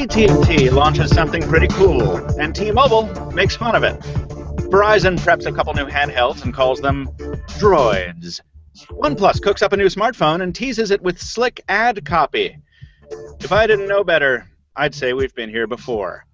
AT&T launches something pretty cool, and T-Mobile makes fun of it. Verizon preps a couple new handhelds and calls them Droids. OnePlus cooks up a new smartphone and teases it with slick ad copy. If I didn't know better, I'd say we've been here before.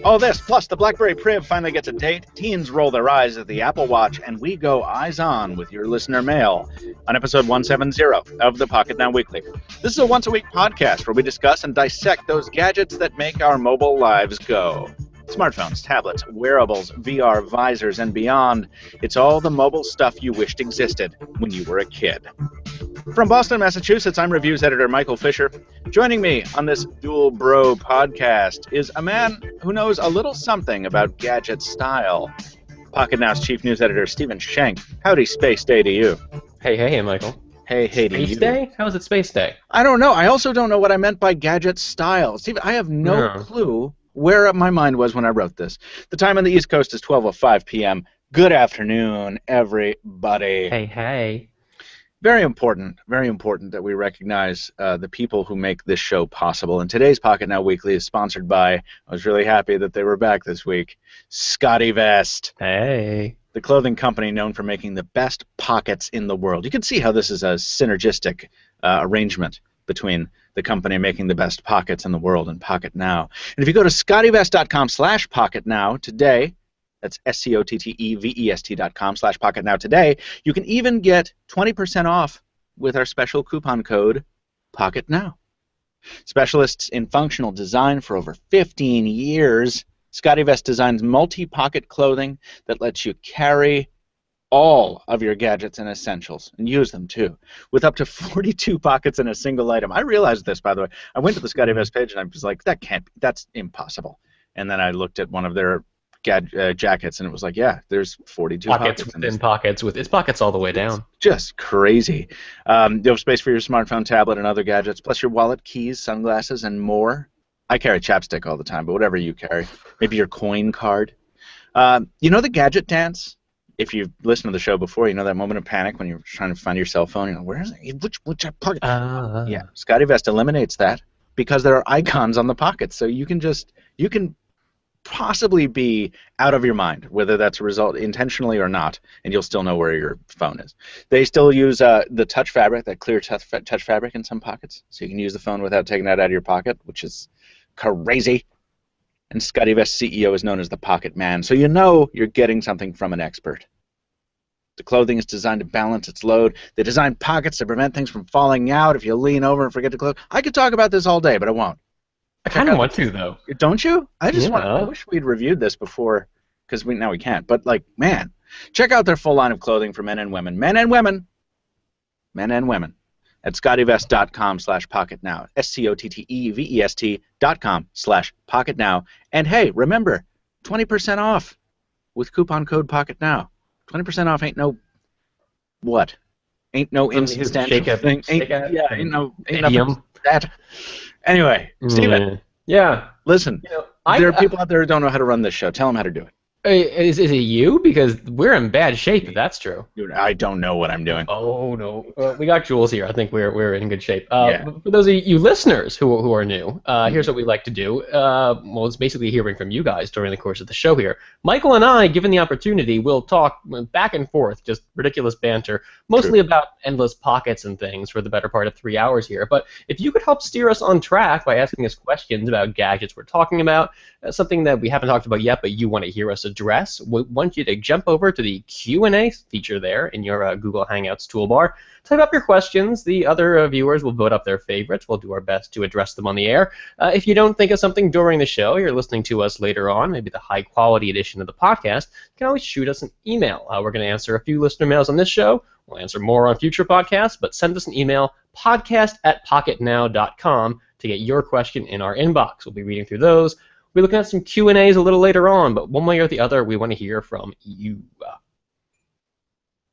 All this, plus the BlackBerry Priv finally gets a date, teens roll their eyes at the Apple Watch, and we go eyes on with your listener mail on episode 170 of the Pocketnow Weekly. This is a once-a-week podcast where we discuss and dissect those gadgets that make our mobile lives go. Smartphones, tablets, wearables, VR, visors, and beyond. It's all the mobile stuff you wished existed when you were a kid. From Boston, Massachusetts, I'm reviews editor Michael Fisher. Joining me on this Dual Bro podcast is a man who knows a little something about gadget style. Pocketnow's chief news editor Stephen Schenck. Howdy, Space Day to you. Hey, Michael. Hey to you. Space Day? How is it Space Day? I don't know. I also don't know what I meant by gadget style. Stephen, I have no clue where my mind was when I wrote this. The time on the East Coast is 12:05 p.m. Good afternoon, everybody. Hey. Very important that we recognize the people who make this show possible. And today's Pocketnow Weekly is sponsored by, I was really happy that they were back this week, SCOTTeVEST. Hey. The clothing company known for making the best pockets in the world. You can see how this is a synergistic arrangement between the company making the best pockets in the world and Pocketnow. And if you go to SCOTTeVEST.com/Pocketnow today, that's SCOTTEVEST.com/Pocketnow today, you can even get 20% off with our special coupon code Pocketnow. Specialists in functional design for over 15 years, SCOTTeVEST designs multi-pocket clothing that lets you carry all of your gadgets and essentials, and use them too, with up to 42 pockets in a single item. I realized this, by the way. I went to the SCOTTeVEST page and I was like, that's impossible. And then I looked at one of their jackets and it was like, yeah, there's 42 pockets within pockets, with its pockets all the way down. It's just crazy. You have space for your smartphone, tablet, and other gadgets, plus your wallet, keys, sunglasses, and more. I carry chapstick all the time, but whatever you carry. Maybe your coin card. You know the gadget dance? If you've listened to the show before, you know that moment of panic when you're trying to find your cell phone. You know, where is it? Which pocket? Yeah, SCOTTeVEST eliminates that because there are icons on the pockets, so you can possibly be out of your mind, whether that's a result intentionally or not, and you'll still know where your phone is. They still use the touch fabric, that clear touch fabric in some pockets, so you can use the phone without taking that out of your pocket, which is crazy. And SCOTTeVEST CEO is known as the Pocket Man, so you know you're getting something from an expert. The clothing is designed to balance its load. They design pockets to prevent things from falling out if you lean over and forget to close. I could talk about this all day, but I won't. I kind of want to, though. Don't you? I wish we'd reviewed this before, because now we can't. But, like, man, check out their full line of clothing for men and women. Men and women at SCOTTeVEST.com/Pocketnow. SCOTTEVEST.com/Pocketnow. And hey, remember, 20% off with coupon code Pocketnow. 20% off ain't no what? Ain't no instant thing. Ain't nothing. That. Anyway, Stephen. Yeah. Listen, there are people out there who don't know how to run this show. Tell them how to do it. Is it you? Because we're in bad shape, if that's true. Dude, I don't know what I'm doing. Oh, no. We got Jules here. I think we're in good shape. For those of you listeners who are new, here's what we like to do. Well, it's basically hearing from you guys during the course of the show here. Michael and I, given the opportunity, will talk back and forth, just ridiculous banter, mostly about endless pockets and things for the better part of 3 hours here. But if you could help steer us on track by asking us questions about gadgets we're talking about, something that we haven't talked about yet but you want to hear us address, we want you to jump over to the Q&A feature there in your Google Hangouts toolbar. Type up your questions. The other viewers will vote up their favorites. We'll do our best to address them on the air. If you don't think of something during the show, you're listening to us later on, maybe the high-quality edition of the podcast, you can always shoot us an email. We're going to answer a few listener mails on this show. We'll answer more on future podcasts, but send us an email, podcast@pocketnow.com, to get your question in our inbox. We'll be reading through those. We'll be looking at some Q&As a little later on, but one way or the other, we want to hear from you.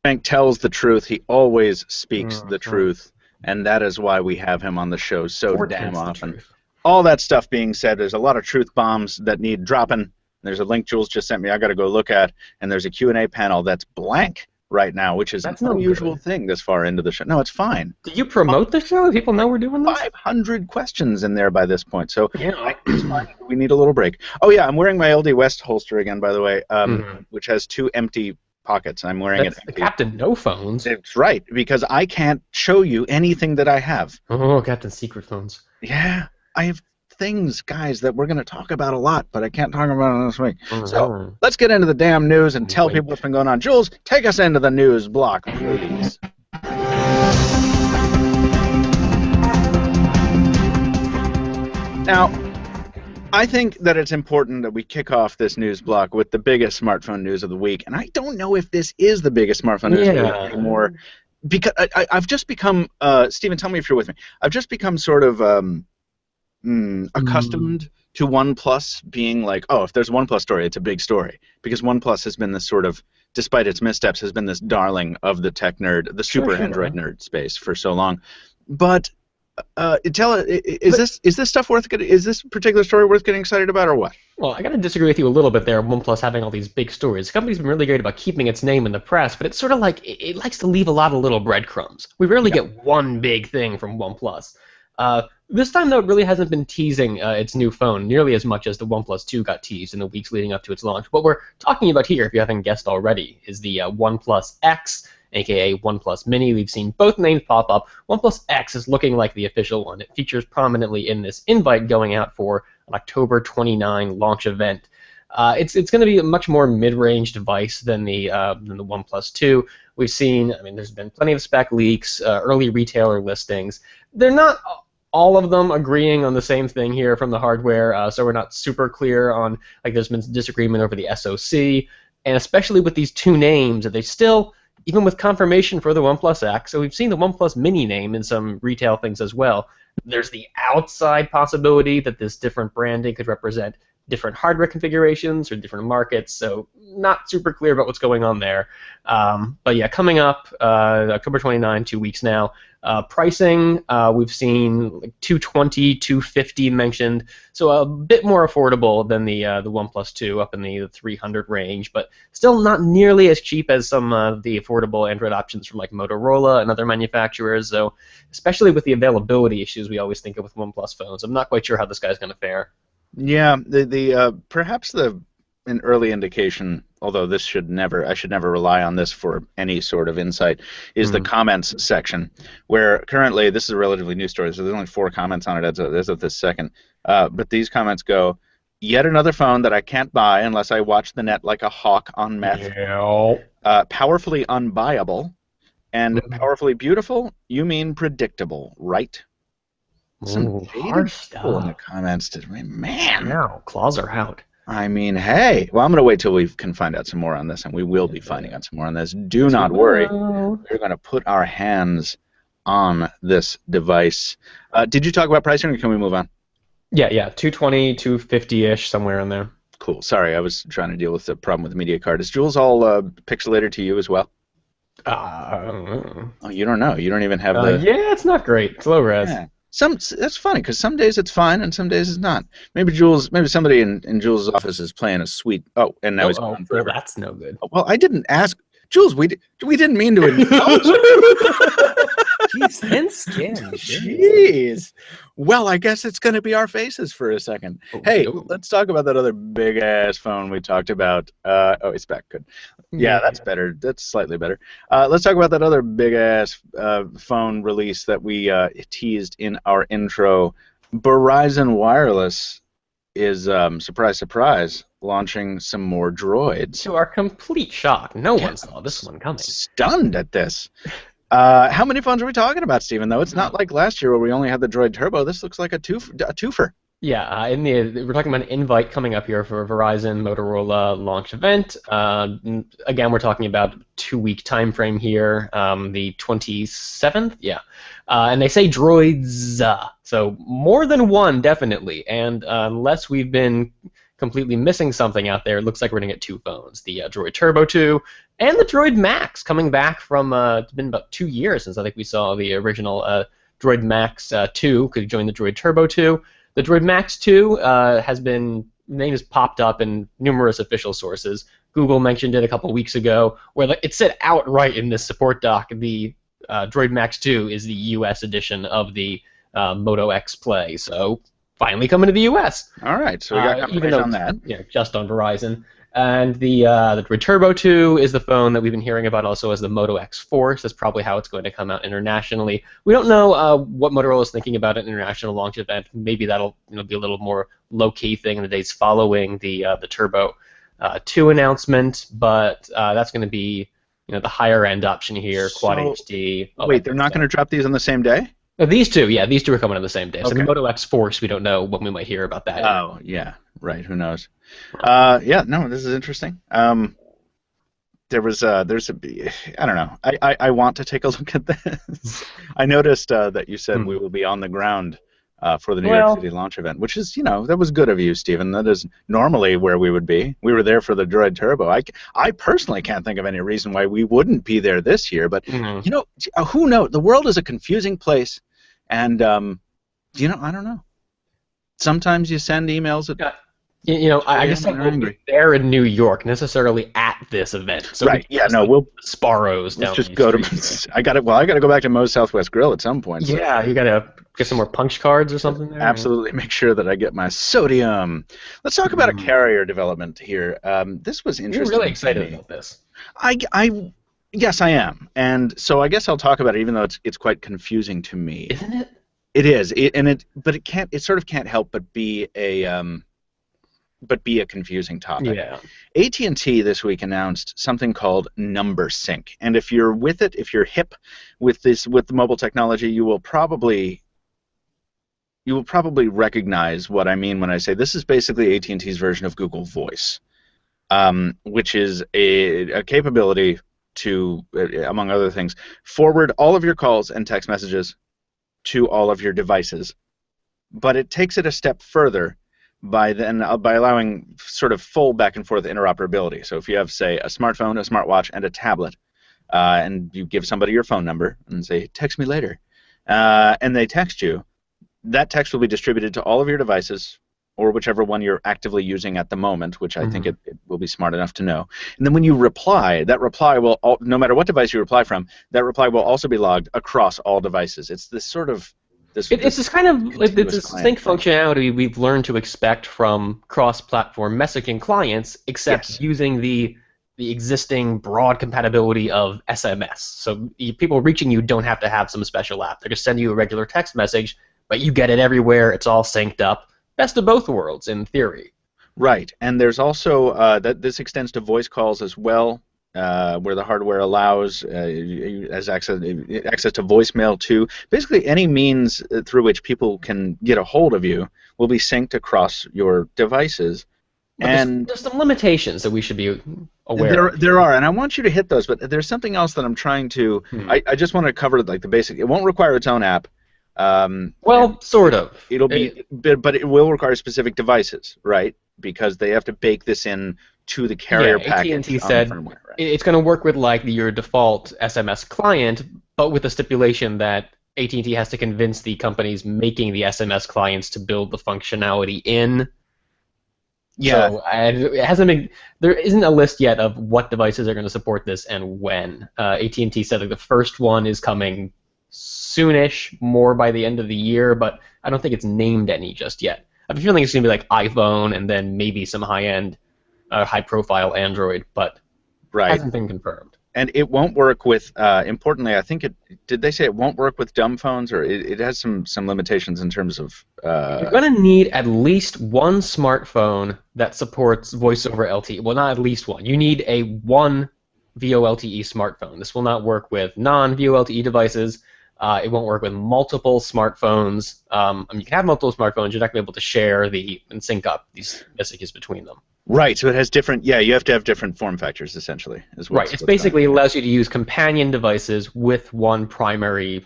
Frank tells the truth. He always speaks the truth, and that is why we have him on the show so damn often. All that stuff being said, there's a lot of truth bombs that need dropping. There's a link Jules just sent me I got to go look at, and there's a Q&A panel that's blank right now, which is That's an no unusual good. thing this far into the show. No, it's fine. Did you promote the show? Do people know we're doing this? 500 questions in there by this point, so Yeah. it's fine. We need a little break. Oh yeah, I'm wearing my LD West holster again, by the way, Mhm. which has 2 empty pockets. I'm wearing That's it the empty. Captain No Phones. It's right, because I can't show you anything that I have. Oh, Captain Secret Phones. Yeah, I have things, guys, that we're going to talk about a lot, but I can't talk about it this week. So Mhm. let's get into the damn news and tell Wait. people what's been going on. Jules, take us into the news block, please. Now, I think that it's important that we kick off this news block with the biggest smartphone news of the week, and I don't know if this is the biggest smartphone news of the week anymore, because I've just become, Stephen, tell me if you're with me, I've just become sort of accustomed to OnePlus being like, oh, if there's a OnePlus story, it's a big story, because OnePlus has been this sort of, despite its missteps, has been this darling of the tech nerd, the super Android nerd space for so long. But is this stuff worth is this particular story worth getting excited about, or what? Well, I got to disagree with you a little bit there. OnePlus having all these big stories. The company's been really great about keeping its name in the press, but it's sort of like it likes to leave a lot of little breadcrumbs. We rarely get one big thing from OnePlus. This time, though, it really hasn't been teasing its new phone nearly as much as the OnePlus 2 got teased in the weeks leading up to its launch. What we're talking about here, if you haven't guessed already, is the OnePlus X, aka OnePlus Mini. We've seen both names pop up. OnePlus X is looking like the official one. It features prominently in this invite going out for an October 29 launch event. It's going to be a much more mid-range device than the OnePlus 2. We've seen, I mean, there's been plenty of spec leaks, early retailer listings. They're not all of them agreeing on the same thing here from the hardware, so we're not super clear on, like, there's been disagreement over the SoC, and especially with these two names, they still, even with confirmation for the OnePlus X, so we've seen the OnePlus Mini name in some retail things as well. There's the outside possibility that this different branding could represent different hardware configurations or different markets, so not super clear about what's going on there. But yeah, coming up, October 29, 2 weeks now. Pricing, we've seen like $220, $250 mentioned, so a bit more affordable than the OnePlus 2, up in the 300 range, but still not nearly as cheap as some of the affordable Android options from like Motorola and other manufacturers. So, especially with the availability issues we always think of with OnePlus phones, I'm not quite sure how this guy's going to fare. Yeah, perhaps an early indication, although I should never rely on this for any sort of insight, is the comments section, where currently, this is a relatively new story, so there's only 4 comments on it as of this second, but these comments go, yet another phone that I can't buy unless I watch the net like a hawk on meth, powerfully unbuyable, and powerfully beautiful, you mean predictable, right? Some harsh people in the stuff. comments did, man. No, claws are out. I mean, hey. Well, I'm going to wait till we can find out some more on this, and we will be finding out some more on this. Do not worry. We're going to put our hands on this device. Did you talk about pricing, or can we move on? Yeah, 220, 250-ish, somewhere in there. Cool. Sorry, I was trying to deal with the problem with the media card. Is Jules all pixelated to you as well? I don't know. Oh, you don't know. You don't even have the... Yeah, it's not great. It's low res. Yeah. That's funny, because some days it's fine and some days it's not. Maybe somebody in Jules' office is playing a sweet... Oh, and now he's gone forever. Well, that's no good. Well, I didn't ask... Jules, we didn't mean to indulge you. Jeez, thin skin. Jeez. Well, I guess it's going to be our faces for a second. Hey, let's talk about that other big-ass phone we talked about. Oh, it's back. Good. Yeah, that's better. That's slightly better. Let's talk about that other big-ass phone release that we teased in our intro. Verizon Wireless is, surprise, surprise, launching some more Droids. To our complete shock, no one saw this one coming. Stunned at this. How many phones are we talking about, Stephen, though? It's not like last year where we only had the Droid Turbo. This looks like a twofer. Yeah, we're talking about an invite coming up here for a Verizon Motorola launch event. Again, we're talking about 2-week time frame here, the 27th. Yeah, and they say Droids, so more than one definitely. And unless we've been completely missing something out there, it looks like we're gonna get 2 phones: the Droid Turbo 2 and the Droid Max, coming back from. It's been about 2 years since I think we saw the original Droid Max 2. Could join the Droid Turbo 2. The Droid Max 2 name has popped up in numerous official sources. Google mentioned it a couple weeks ago, where it said outright in this support doc the Droid Max 2 is the U.S. edition of the Moto X Play. So finally coming to the U.S. All right, so we got confirmation on that. Yeah, just on Verizon. And the Droid Turbo 2 is the phone that we've been hearing about also as the Moto X Force. That's probably how it's going to come out internationally. We don't know what Motorola is thinking about an international launch event. Maybe that'll be a little more low-key thing in the days following the Turbo 2 announcement, but that's going to be the higher-end option here, Quad HD. Wait, they're not going to drop these on the same day? These two are coming on the same day. Okay. So the Moto X Force, we don't know when we might hear about that. Oh, yeah, right. Who knows? Yeah, no, this is interesting. There's I don't know. I want to take a look at this. I noticed that you said we will be on the ground for the New York City launch event, which is, that was good of you, Stephen. That is normally where we would be. We were there for the Droid Turbo. I personally can't think of any reason why we wouldn't be there this year, but, who knows? The world is a confusing place, and, I don't know. Sometimes you send emails at... I guess I'm angry. There in New York, necessarily at this event. So right? Yeah. No, we'll Sparrows down. Let's just go to. I got to go back to Moe's Southwest Grill at some point. Yeah, you got to get some more punch cards or something there. Absolutely, make sure that I get my sodium. Let's talk about a carrier development here. This was interesting. You're really excited about this. Yes, I am, and so I guess I'll talk about it, even though it's quite confusing to me. Isn't it? It is, but it can't. It sort of can't help but be a confusing topic. Yeah. AT&T this week announced something called Number Sync, and if you're with it, if you're hip with the mobile technology, you will probably recognize what I mean when I say this is basically AT&T's version of Google Voice, which is a capability to, among other things, forward all of your calls and text messages to all of your devices, but it takes it a step further by allowing sort of full back and forth interoperability. So if you have, say, a smartphone, a smartwatch, and a tablet, and you give somebody your phone number and say, text me later, and they text you, that text will be distributed to all of your devices, or whichever one you're actively using at the moment, which I think it will be smart enough to know. And then when you reply, that reply will, no matter what device you reply from, that reply will also be logged across all devices. It's this sort of it's this kind of this sync functionality we've learned to expect from cross-platform messaging clients, except using the existing broad compatibility of SMS. So people reaching you don't have to have some special app. They just send you a regular text message, but you get it everywhere. It's all synced up. Best of both worlds, in theory. Right, and there's also that this extends to voice calls as well. Where the hardware allows as access to voicemail too. Basically, any means through which people can get a hold of you will be synced across your devices. But and there's some limitations that we should be aware of. There are, and I want you to hit those. But there's something else that I'm trying to. I just want to cover like the basic. It won't require its own app. Well, sort of. It'll be, but it will require specific devices, right? Because they have to bake this in to the carrier package. AT&T said it's going to work with like your default SMS client, but with the stipulation that AT&T has to convince the companies making the SMS clients to build the functionality in. Yeah. So it hasn't been. There isn't a list yet of what devices are going to support this and when. AT&T said like the first one is coming soonish, more by the end of the year, but I don't think it's named any just yet. I have a feeling it's going to be like iPhone and then maybe some high-end, high-profile Android, but hasn't been confirmed. And it won't work with, importantly, I think did they say it won't work with dumb phones, or it has some limitations in terms of... You're going to need at least one smartphone that supports voice over LTE. Well, not at least one. You need one VoLTE smartphone. This will not work with non-VoLTE devices. It won't work with multiple smartphones. You can have multiple smartphones. You're not going to be able to share and sync up these messages between them. Right. So it has different. Yeah, you have to have different form factors essentially. Right. It's basically allows you to use companion devices with one primary,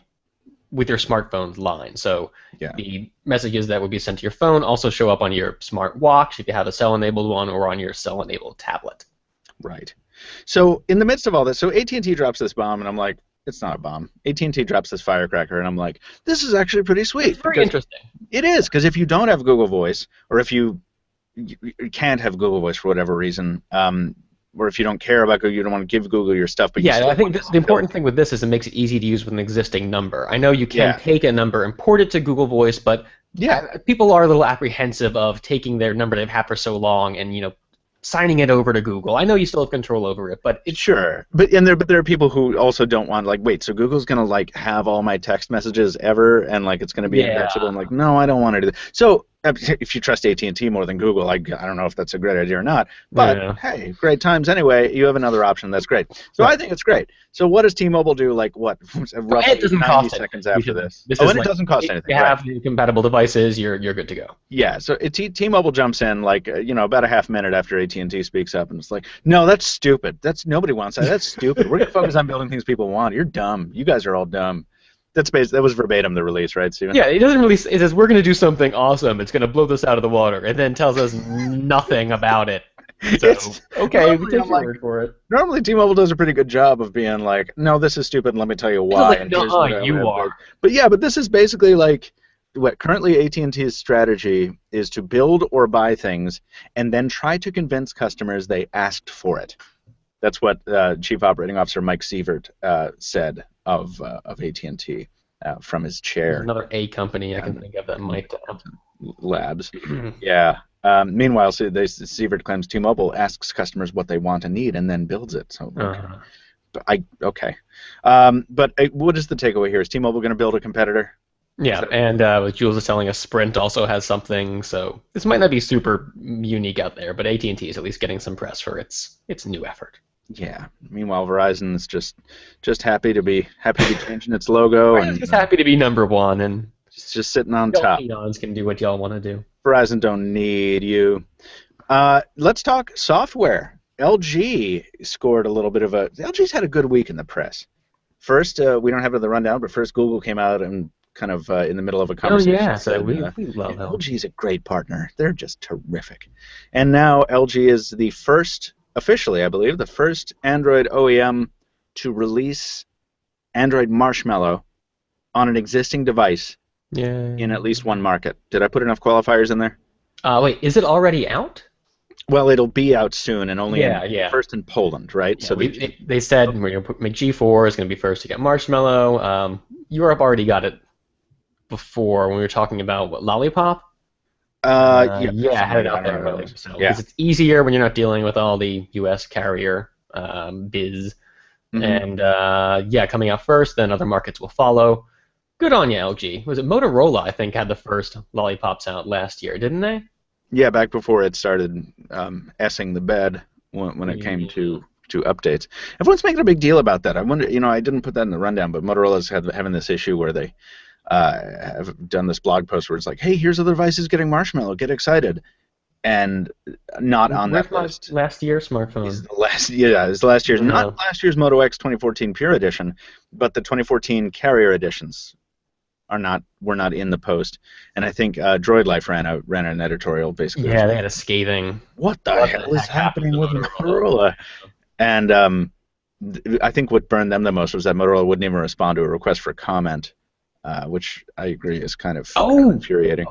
with your smartphone line. So the messages that would be sent to your phone also show up on your smartwatch if you have a cell-enabled one, or on your cell-enabled tablet. Right. So in the midst of all this, so AT&T drops this bomb, and I'm like, it's not a bomb. AT&T drops this firecracker, and I'm like, this is actually pretty sweet. It's very interesting. It is, because if you don't have Google Voice, or if you can't have Google Voice for whatever reason, or if you don't care about Google, you don't want to give Google your stuff. But yeah, I think the important thing with this is it makes it easy to use with an existing number. I know you can take a number, import it to Google Voice, but people are a little apprehensive of taking their number they've had for so long and signing it over to Google. I know you still have control over it, but it's sure. But there are people who also don't want wait, so Google's gonna have all my text messages ever, and it's gonna be indexable. I'm like, no, I don't want to do that. So if you trust AT&T more than Google, I don't know if that's a great idea or not. But hey, great times anyway. You have another option. That's great. So I think it's great. So what does T-Mobile do? Roughly it doesn't 90 cost seconds after this. It doesn't cost anything. You have the compatible devices. You're good to go. Yeah. So T-Mobile jumps in about a half minute after AT&T speaks up, and it's like, no, that's stupid. Nobody wants that. That's stupid. We're gonna focus on building things people want. You're dumb. You guys are all dumb. That was verbatim the release, right, Steven? Yeah, it doesn't really. It says we're going to do something awesome. It's going to blow this out of the water, and then tells us nothing about it. So, okay, we take your word for it. Normally, T-Mobile does a pretty good job of being like, no, this is stupid, and let me tell you why. You are. But this is basically what currently AT&T's strategy is to build or buy things and then try to convince customers they asked for it. That's what Chief Operating Officer Mike Sievert said of AT&T from his chair. There's another A company I can think of that might Labs. Yeah. Meanwhile, Sievert claims T-Mobile asks customers what they want and need and then builds it. So okay. But what is the takeaway here? Is T-Mobile going to build a competitor? Yeah, and Jules is telling us Sprint also has something, so this might not be super unique out there, but AT&T is at least getting some press for its new effort. Yeah. Meanwhile, Verizon is just happy to be changing its logo and just happy to be number one and just sitting on top. Eons can do what y'all want to do. Verizon don't need you. Let's talk software. LG scored a little bit of LG's had a good week in the press. First, we don't have it in the rundown, but first Google came out and kind of in the middle of a conversation. Oh yeah, said, we love LG's a great partner. They're just terrific. And now LG is the first, officially I believe, the first Android OEM to release Android Marshmallow on an existing device in at least one market. Did I put enough qualifiers in there? Wait, is it already out? Well, it'll be out soon, and only first in Poland, right? Yeah, so they said we're going to make G4 is going to be first to get Marshmallow. Europe already got it before when we were talking about Lollipop. I had it out there earlier. So it's easier when you're not dealing with all the U.S. carrier biz. Mm-hmm. And coming out first, then other markets will follow. Good on you, LG. Was it Motorola, I think, had the first Lollipops out last year, didn't they? Yeah, back before it started essing the bed when it came to updates. Everyone's making a big deal about that. I wonder, I didn't put that in the rundown, but Motorola's having this issue where they have done this blog post where it's like, hey, here's other devices getting Marshmallow, get excited. And not on that list. Last year's smartphone. It's last year's, not last year's Moto X 2014 Pure Edition, but the 2014 Carrier editions were not in the post. And I think Droid Life ran an editorial basically. Yeah, they had a scathing. What the hell is happening with Motorola? And I think what burned them the most was that Motorola wouldn't even respond to a request for comment. Which I agree is kind of infuriating.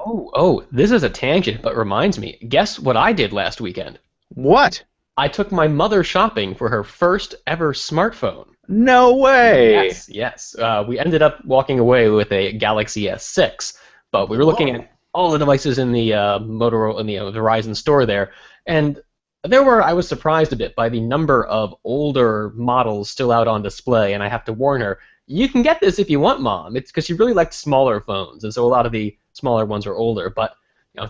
This is a tangent, but reminds me. Guess what I did last weekend? What? I took my mother shopping for her first ever smartphone. No way! Yes. We ended up walking away with a Galaxy S6, but we were looking at all the devices in the Motorola, in the Verizon store there, and I was surprised a bit by the number of older models still out on display, and I have to warn her, you can get this if you want, Mom. It's because she really liked smaller phones, and so a lot of the smaller ones are older. But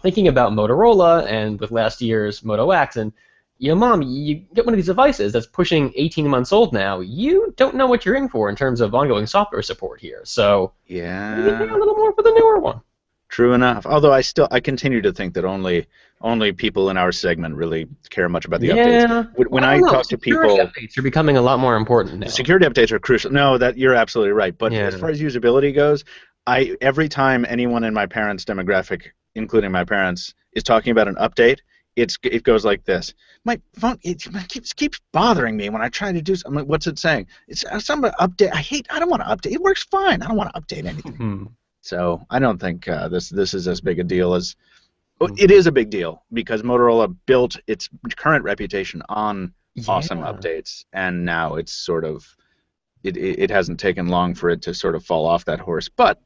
thinking about Motorola and with last year's Moto X, and Mom, you get one of these devices that's pushing 18 months old now. You don't know what you're in for in terms of ongoing software support here. So you can pay a little more for the newer one. True enough. Although I continue to think that only people in our segment really care much about the updates. When I talk to people, updates are becoming a lot more important now. Security updates are crucial. No, you're absolutely right. But as far as usability goes, every time anyone in my parents' demographic, including my parents, is talking about an update, it goes like this. My phone keeps bothering me when I try to do something. Like, what's it saying? It's some update. I don't want to update. It works fine. I don't want to update anything. So I don't think this is as big a deal as It is a big deal because Motorola built its current reputation on awesome updates, and now it's sort of it hasn't taken long for it to sort of fall off that horse. But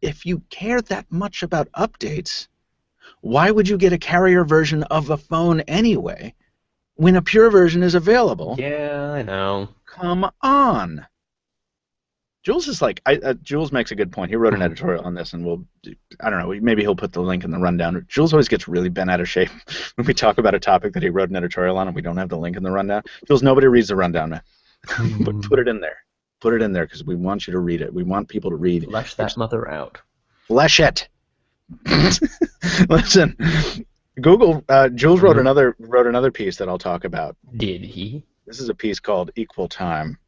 if you care that much about updates, why would you get a carrier version of a phone anyway when a pure version is available? Yeah, I know. Come on. Jules is like, Jules makes a good point. He wrote an editorial on this, and I don't know, maybe he'll put the link in the rundown. Jules always gets really bent out of shape when we talk about a topic that he wrote an editorial on and we don't have the link in the rundown. Jules, nobody reads the rundown, man. But put it in there. Put it in there because we want you to read it. We want people to read. Flesh that mother out. Flesh it. Listen, Google. Jules wrote another piece that I'll talk about. Did he? This is a piece called Equal Time.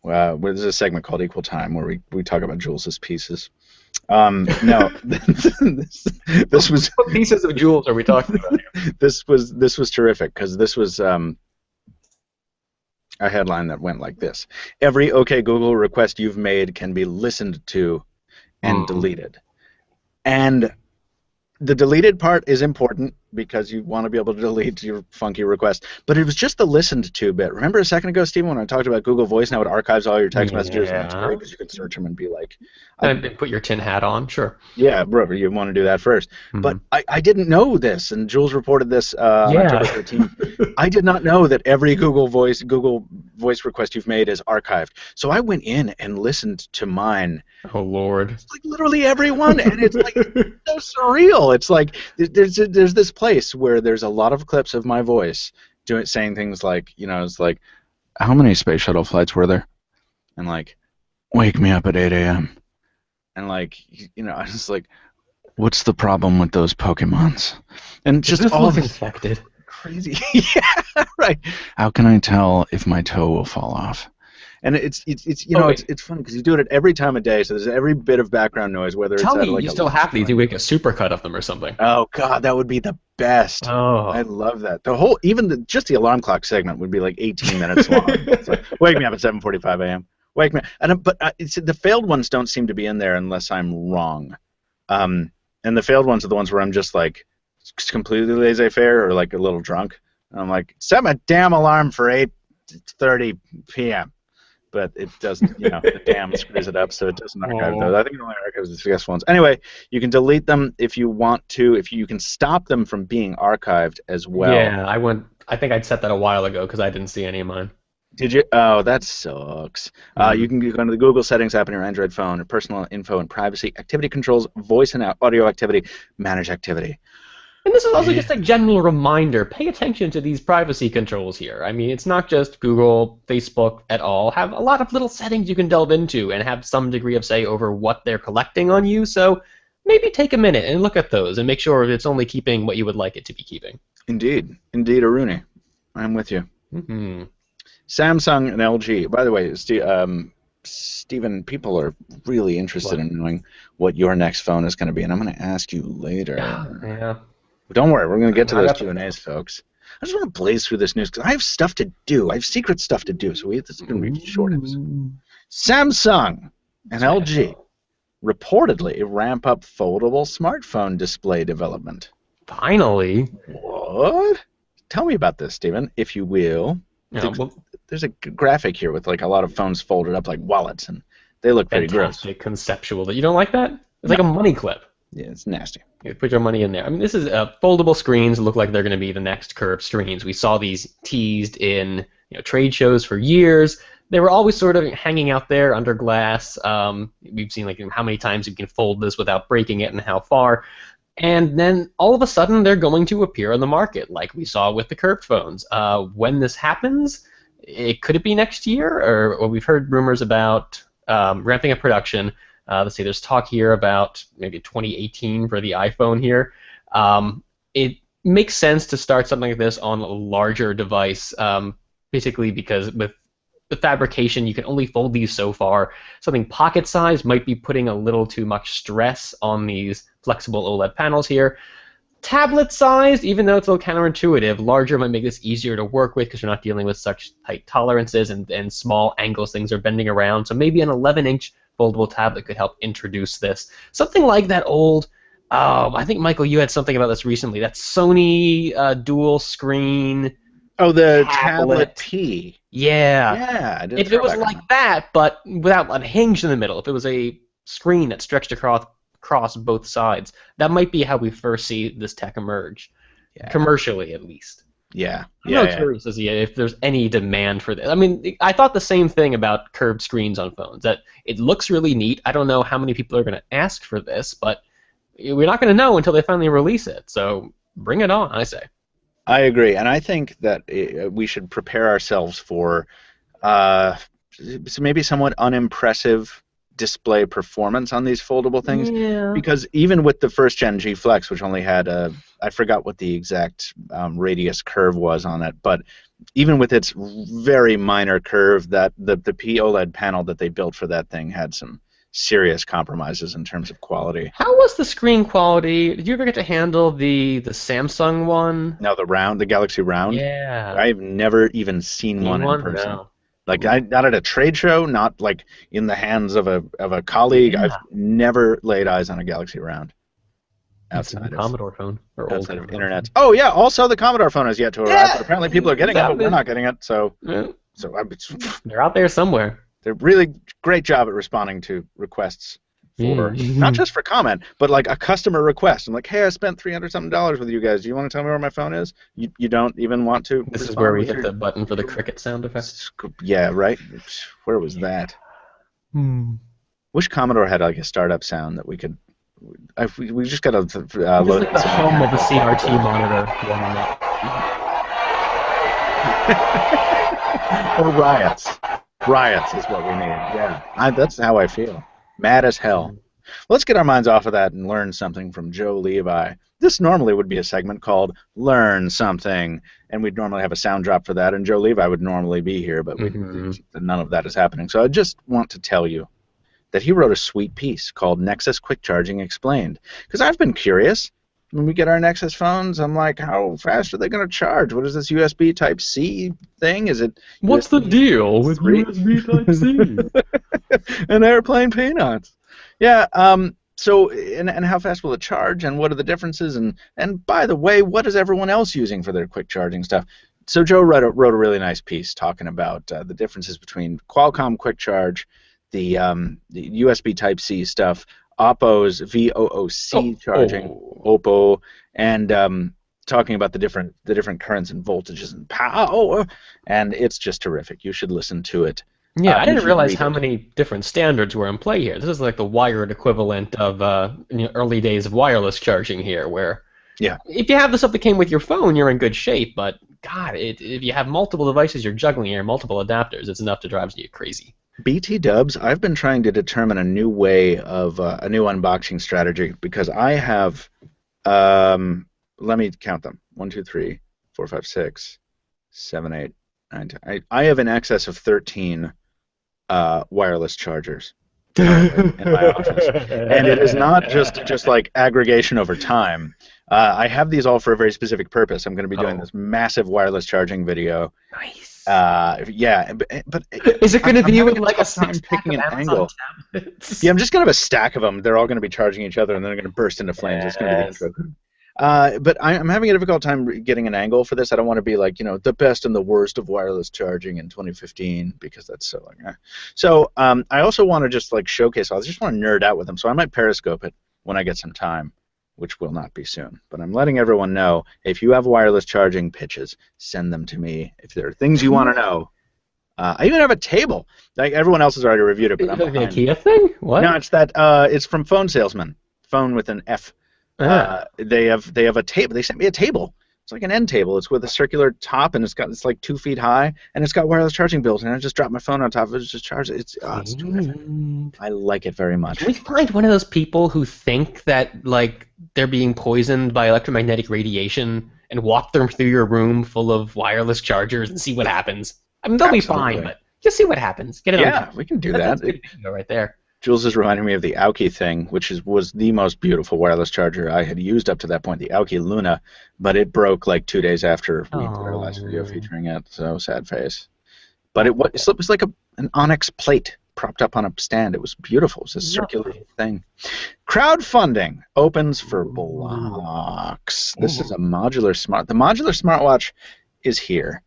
There's a segment called Equal Time where we talk about Jules's pieces. No, this was. What pieces of Jules are we talking about here? This was terrific because this was a headline that went like this: Every OK Google request you've made can be listened to and deleted. And the deleted part is important because you want to be able to delete your funky request. But it was just the listened to bit. Remember a second ago, Stephen, when I talked about Google Voice, now it archives all your text messages, and that's great because you can search them and be like... And put your tin hat on, sure. Yeah, bro, you want to do that first. But I didn't know this, and Jules reported this on October 13th. I did not know that every Google Voice request you've made is archived. So I went in and listened to mine. Oh, Lord. It's like literally everyone, and it's like so surreal. It's like there's this place where there's a lot of clips of my voice saying things like, it's like, how many space shuttle flights were there? And like, wake me up at 8 a.m. And like, I was just like, what's the problem with those Pokemons? And just all this infected. Crazy. Yeah, right. How can I tell if my toe will fall off? And it's funny because you do it at every time of day, so there's every bit of background noise, whether Tell it's me, like you still have these. You make a supercut of them or something. Oh God, that would be the best. Oh, I love that. Just the alarm clock segment would be like 18 minutes long. It's like, wake me up at 7:45 a.m. Wake me. But the failed ones don't seem to be in there unless I'm wrong. And the failed ones are the ones where I'm just like completely laissez-faire or like a little drunk. And I'm like, set my damn alarm for 8:30 p.m. But it doesn't, the damn screws it up, so it doesn't archive those. I think it only archives the successful ones. Anyway, you can delete them if you want to. If you can stop them from being archived as well. Yeah, I think I'd set that a while ago because I didn't see any of mine. Did you? Oh, that sucks. You can go into the Google Settings app on your Android phone, personal info and privacy, activity controls, voice and audio activity, manage activity. And this is also just a general reminder. Pay attention to these privacy controls here. I mean, it's not just Google, Facebook at all. Have a lot of little settings you can delve into and have some degree of say over what they're collecting on you. So maybe take a minute and look at those and make sure it's only keeping what you would like it to be keeping. Indeed. Indeed, Aruni. I'm with you. Samsung and LG. By the way, Stephen, people are really interested in knowing what your next phone is going to be, and I'm going to ask you later. Yeah. Don't worry, we're going to get to those Q&As, folks. I just want to blaze through this news because I have stuff to do. I have secret stuff to do, so this is going to be a short episode. Samsung and LG reportedly ramp up foldable smartphone display development. Finally. What? Tell me about this, Stephen, if you will. There's a graphic here with like a lot of phones folded up like wallets, and they look pretty gross. Conceptual. You don't like that? It's like a money clip. Yeah, it's nasty. You put your money in there. I mean, this is foldable screens. Look like they're going to be the next curved screens. We saw these teased in trade shows for years. They were always sort of hanging out there under glass. We've seen like how many times you can fold this without breaking it and how far. And then all of a sudden they're going to appear on the market, like we saw with the curved phones. When this happens, could it be next year? Or we've heard rumors about ramping up production. Let's see, there's talk here about maybe 2018 for the iPhone here. It makes sense to start something like this on a larger device, basically because with the fabrication, you can only fold these so far. Something pocket size might be putting a little too much stress on these flexible OLED panels here. Tablet size, even though it's a little counterintuitive, larger might make this easier to work with because you're not dealing with such tight tolerances and small angles things are bending around. So maybe an 11-inch foldable tablet could help introduce this. Something like that old Oh, I think, Michael, you had something about this recently. That Sony dual screen Oh, the tablet. Tablet P. Yeah. Yeah, I did If it was like that, but without a hinge in the middle, if it was a screen that stretched across both sides, that might be how we first see this tech emerge, commercially at least. Yeah. I'm really curious to see if there's any demand for this. I mean, I thought the same thing about curved screens on phones, that it looks really neat. I don't know how many people are going to ask for this, but we're not going to know until they finally release it. So bring it on, I say. I agree, and I think that we should prepare ourselves for maybe somewhat unimpressive display performance on these foldable things. Yeah. Because even with the first gen G Flex, which only had I forgot what the exact radius curve was on it, but even with its very minor curve, that the P OLED panel that they built for that thing had some serious compromises in terms of quality. How was the screen quality? Did you ever get to handle the Samsung one? No, the Galaxy Round. Yeah. I've never even seen one in person. No. Like not at a trade show, not like in the hands of a colleague. Yeah. I've never laid eyes on a Galaxy Round. Outside of Commodore phone or outside of internet. Oh yeah, also the Commodore phone has yet to arrive, but apparently people are getting it, but we're not getting it. So they're out there somewhere. They're really great job at responding to requests for not just for comment, but like a customer request. I'm like, hey, I spent $300-something with you guys. Do you want to tell me where my phone is? You don't even want to. This is where we hit the button for the cricket sound effect. Yeah, right. Where was that? Wish Commodore had like a startup sound that we could. We just got to load like the home of the CRT monitor. Or riots. Riots is what we need. Yeah, that's how I feel. Mad as hell. Let's get our minds off of that and learn something from Joe Levi. This normally would be a segment called Learn Something, and we'd normally have a sound drop for that, and Joe Levi would normally be here, but none of that is happening. So I just want to tell you that he wrote a sweet piece called Nexus Quick Charging Explained, because I've been curious. When we get our Nexus phones, I'm like, how fast are they going to charge? What is this USB Type-C thing? Is it? What's the deal with USB Type-C? And airplane peanuts. Yeah. So, and how fast will it charge? And what are the differences? And by the way, what is everyone else using for their quick charging stuff? So Joe wrote a really nice piece talking about the differences between Qualcomm Quick Charge, the USB Type-C stuff, Oppo's VOOC charging, Oppo, and talking about the different currents and voltages and power, and it's just terrific. You should listen to it. Yeah, I didn't realize how many different standards were in play here. This is like the wired equivalent of early days of wireless charging here, where if you have the stuff that came with your phone, you're in good shape, but God, if you have multiple devices you're juggling here, multiple adapters, it's enough to drive you crazy. BT Dubs, I've been trying to determine a new way of a new unboxing strategy, because I have, let me count them, 1, 2, 3, 4, 5, 6, 7, 8, 9, 10. I have in excess of 13 wireless chargers in my office, and it is not just like aggregation over time. I have these all for a very specific purpose. I'm going to be doing this massive wireless charging video. Nice. Yeah, but is it going to be with like a picking an angle? Yeah, I'm just going to have a stack of them. They're all going to be charging each other, and then they're going to burst into flames. It's going to be the intro. But I'm having a difficult time getting an angle for this. I don't want to be like, the best and the worst of wireless charging in 2015, because that's so like. So I also want to just like showcase. I just want to nerd out with them. So I might Periscope it when I get some time, which will not be soon. But I'm letting everyone know, if you have wireless charging pitches, send them to me. If there are things you want to know. I even have a table. Like everyone else has already reviewed it, but I'm behind. The IKEA thing? What? No, it's that. It's from Phone Salesman. Phone with an F. They have a table. They sent me a table. It's like an end table. It's with a circular top, and it's like 2 feet high, and it's got wireless charging built. And I just dropped my phone on top of it, just charge it. It's terrific. I like it very much. Can we find one of those people who think that like they're being poisoned by electromagnetic radiation and walk them through your room full of wireless chargers and see what happens? I mean, they'll be fine, but just see what happens. Get it on top. We can do that. Right there. Jules is reminding me of the Aoki thing, which was the most beautiful wireless charger I had used up to that point, the Aoki Luna, but it broke like 2 days after we did our last video featuring it. So sad face. But it was like an onyx plate propped up on a stand. It was beautiful. It was a circular thing. Crowdfunding opens for blocks. This is a modular the modular smartwatch is here.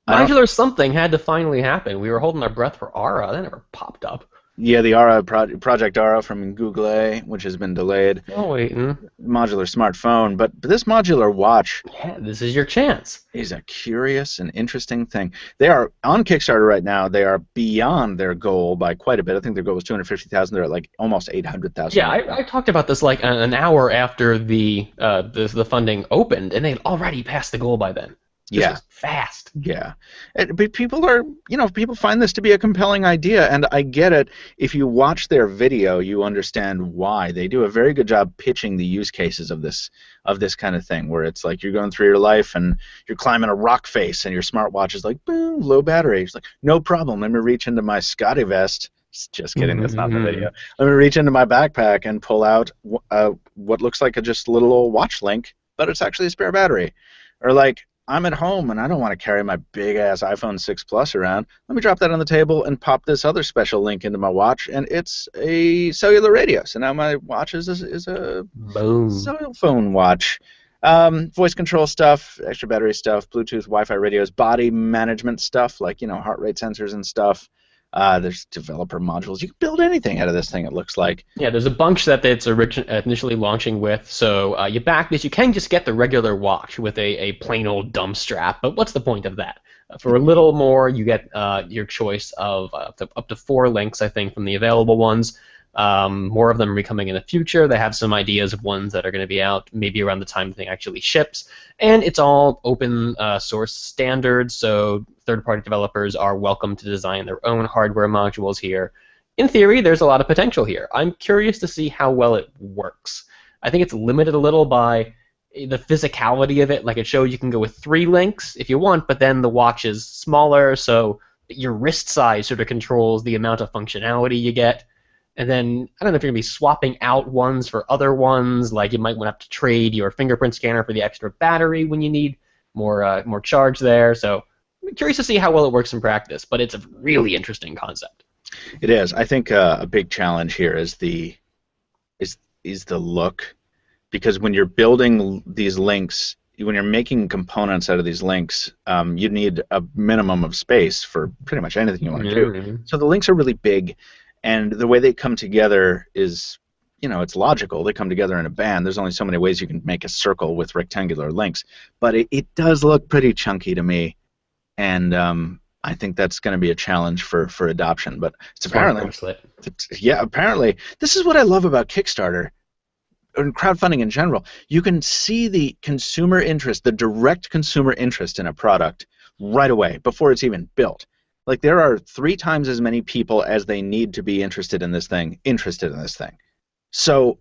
Modular something had to finally happen. We were holding our breath for Aura. That never popped up. Yeah, the Aura Project Aura from Google, which has been delayed. Oh, waiting. Modular smartphone, but this modular watch. Yeah, this is your chance. Is a curious and interesting thing. They are on Kickstarter right now. They are beyond their goal by quite a bit. I think their goal was 250,000. They're at like almost 800,000. Yeah, I talked about this like an hour after the funding opened, and they'd already passed the goal by then. This was fast. Yeah. But people are, people find this to be a compelling idea, and I get it. If you watch their video, you understand why. They do a very good job pitching the use cases of this kind of thing, where it's like you're going through your life and you're climbing a rock face, and your smartwatch is like, boom, low battery. It's like, no problem. Let me reach into my SCOTTeVEST. Just kidding. That's not the video. Let me reach into my backpack and pull out what looks like just a little old watch link, but it's actually a spare battery. Or like, I'm at home and I don't want to carry my big-ass iPhone 6 Plus around. Let me drop that on the table and pop this other special link into my watch, and it's a cellular radio. So now my watch is a cell phone watch. Voice control stuff, extra battery stuff, Bluetooth, Wi-Fi radios, body management stuff like heart rate sensors and stuff. There's developer modules. You can build anything out of this thing, it looks like. Yeah, there's a bunch that it's initially launching with. So you back this. You can just get the regular watch with a plain old dumb strap, but what's the point of that? For a little more, you get your choice of up to 4 links, I think, from the available ones. More of them are coming in the future. They have some ideas of ones that are going to be out maybe around the time the thing actually ships. And it's all open source standards, so third-party developers are welcome to design their own hardware modules here. In theory, there's a lot of potential here. I'm curious to see how well it works. I think it's limited a little by the physicality of it. Like, it shows you can go with 3 links if you want, but then the watch is smaller, so your wrist size sort of controls the amount of functionality you get. And then, I don't know if you're going to be swapping out ones for other ones, like you might want to trade your fingerprint scanner for the extra battery when you need more charge there. So I'm curious to see how well it works in practice, but it's a really interesting concept. It is. I think a big challenge here is the look, because when you're building these links, when you're making components out of these links, you need a minimum of space for pretty much anything you want to do. So the links are really big. And the way they come together is, it's logical. They come together in a band. There's only so many ways you can make a circle with rectangular links. But it does look pretty chunky to me. And I think that's going to be a challenge for adoption. But it's apparently, this is what I love about Kickstarter and crowdfunding in general. You can see the consumer interest, the direct consumer interest in a product right away before it's even built. Like, there are 3 times as many people as they need to be interested in this thing. So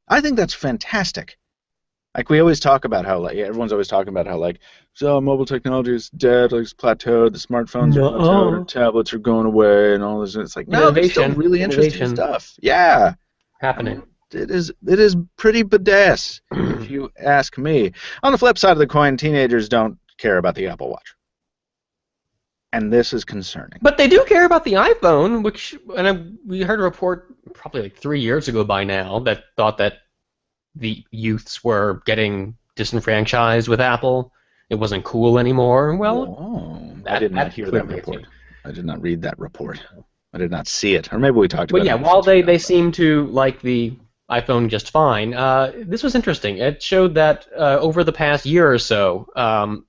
I think that's fantastic. Like, we always talk about how, like, everyone's always talking about how, like, so mobile technology is dead, like, it's plateaued, the smartphones are plateaued, tablets are going away, and all this. It's like, no, there's still really interesting stuff. Yeah. Happening. It is pretty badass, if you ask me. On the flip side of the coin, teenagers don't care about the Apple Watch. And this is concerning. But they do care about the iPhone, we heard a report probably like 3 years ago by now that thought that the youths were getting disenfranchised with Apple. It wasn't cool anymore. Well, I did not hear that report. I did not read that report. I did not see it. Or maybe we talked about it. But yeah, while they seem to like the iPhone just fine, this was interesting. It showed that over the past year or so,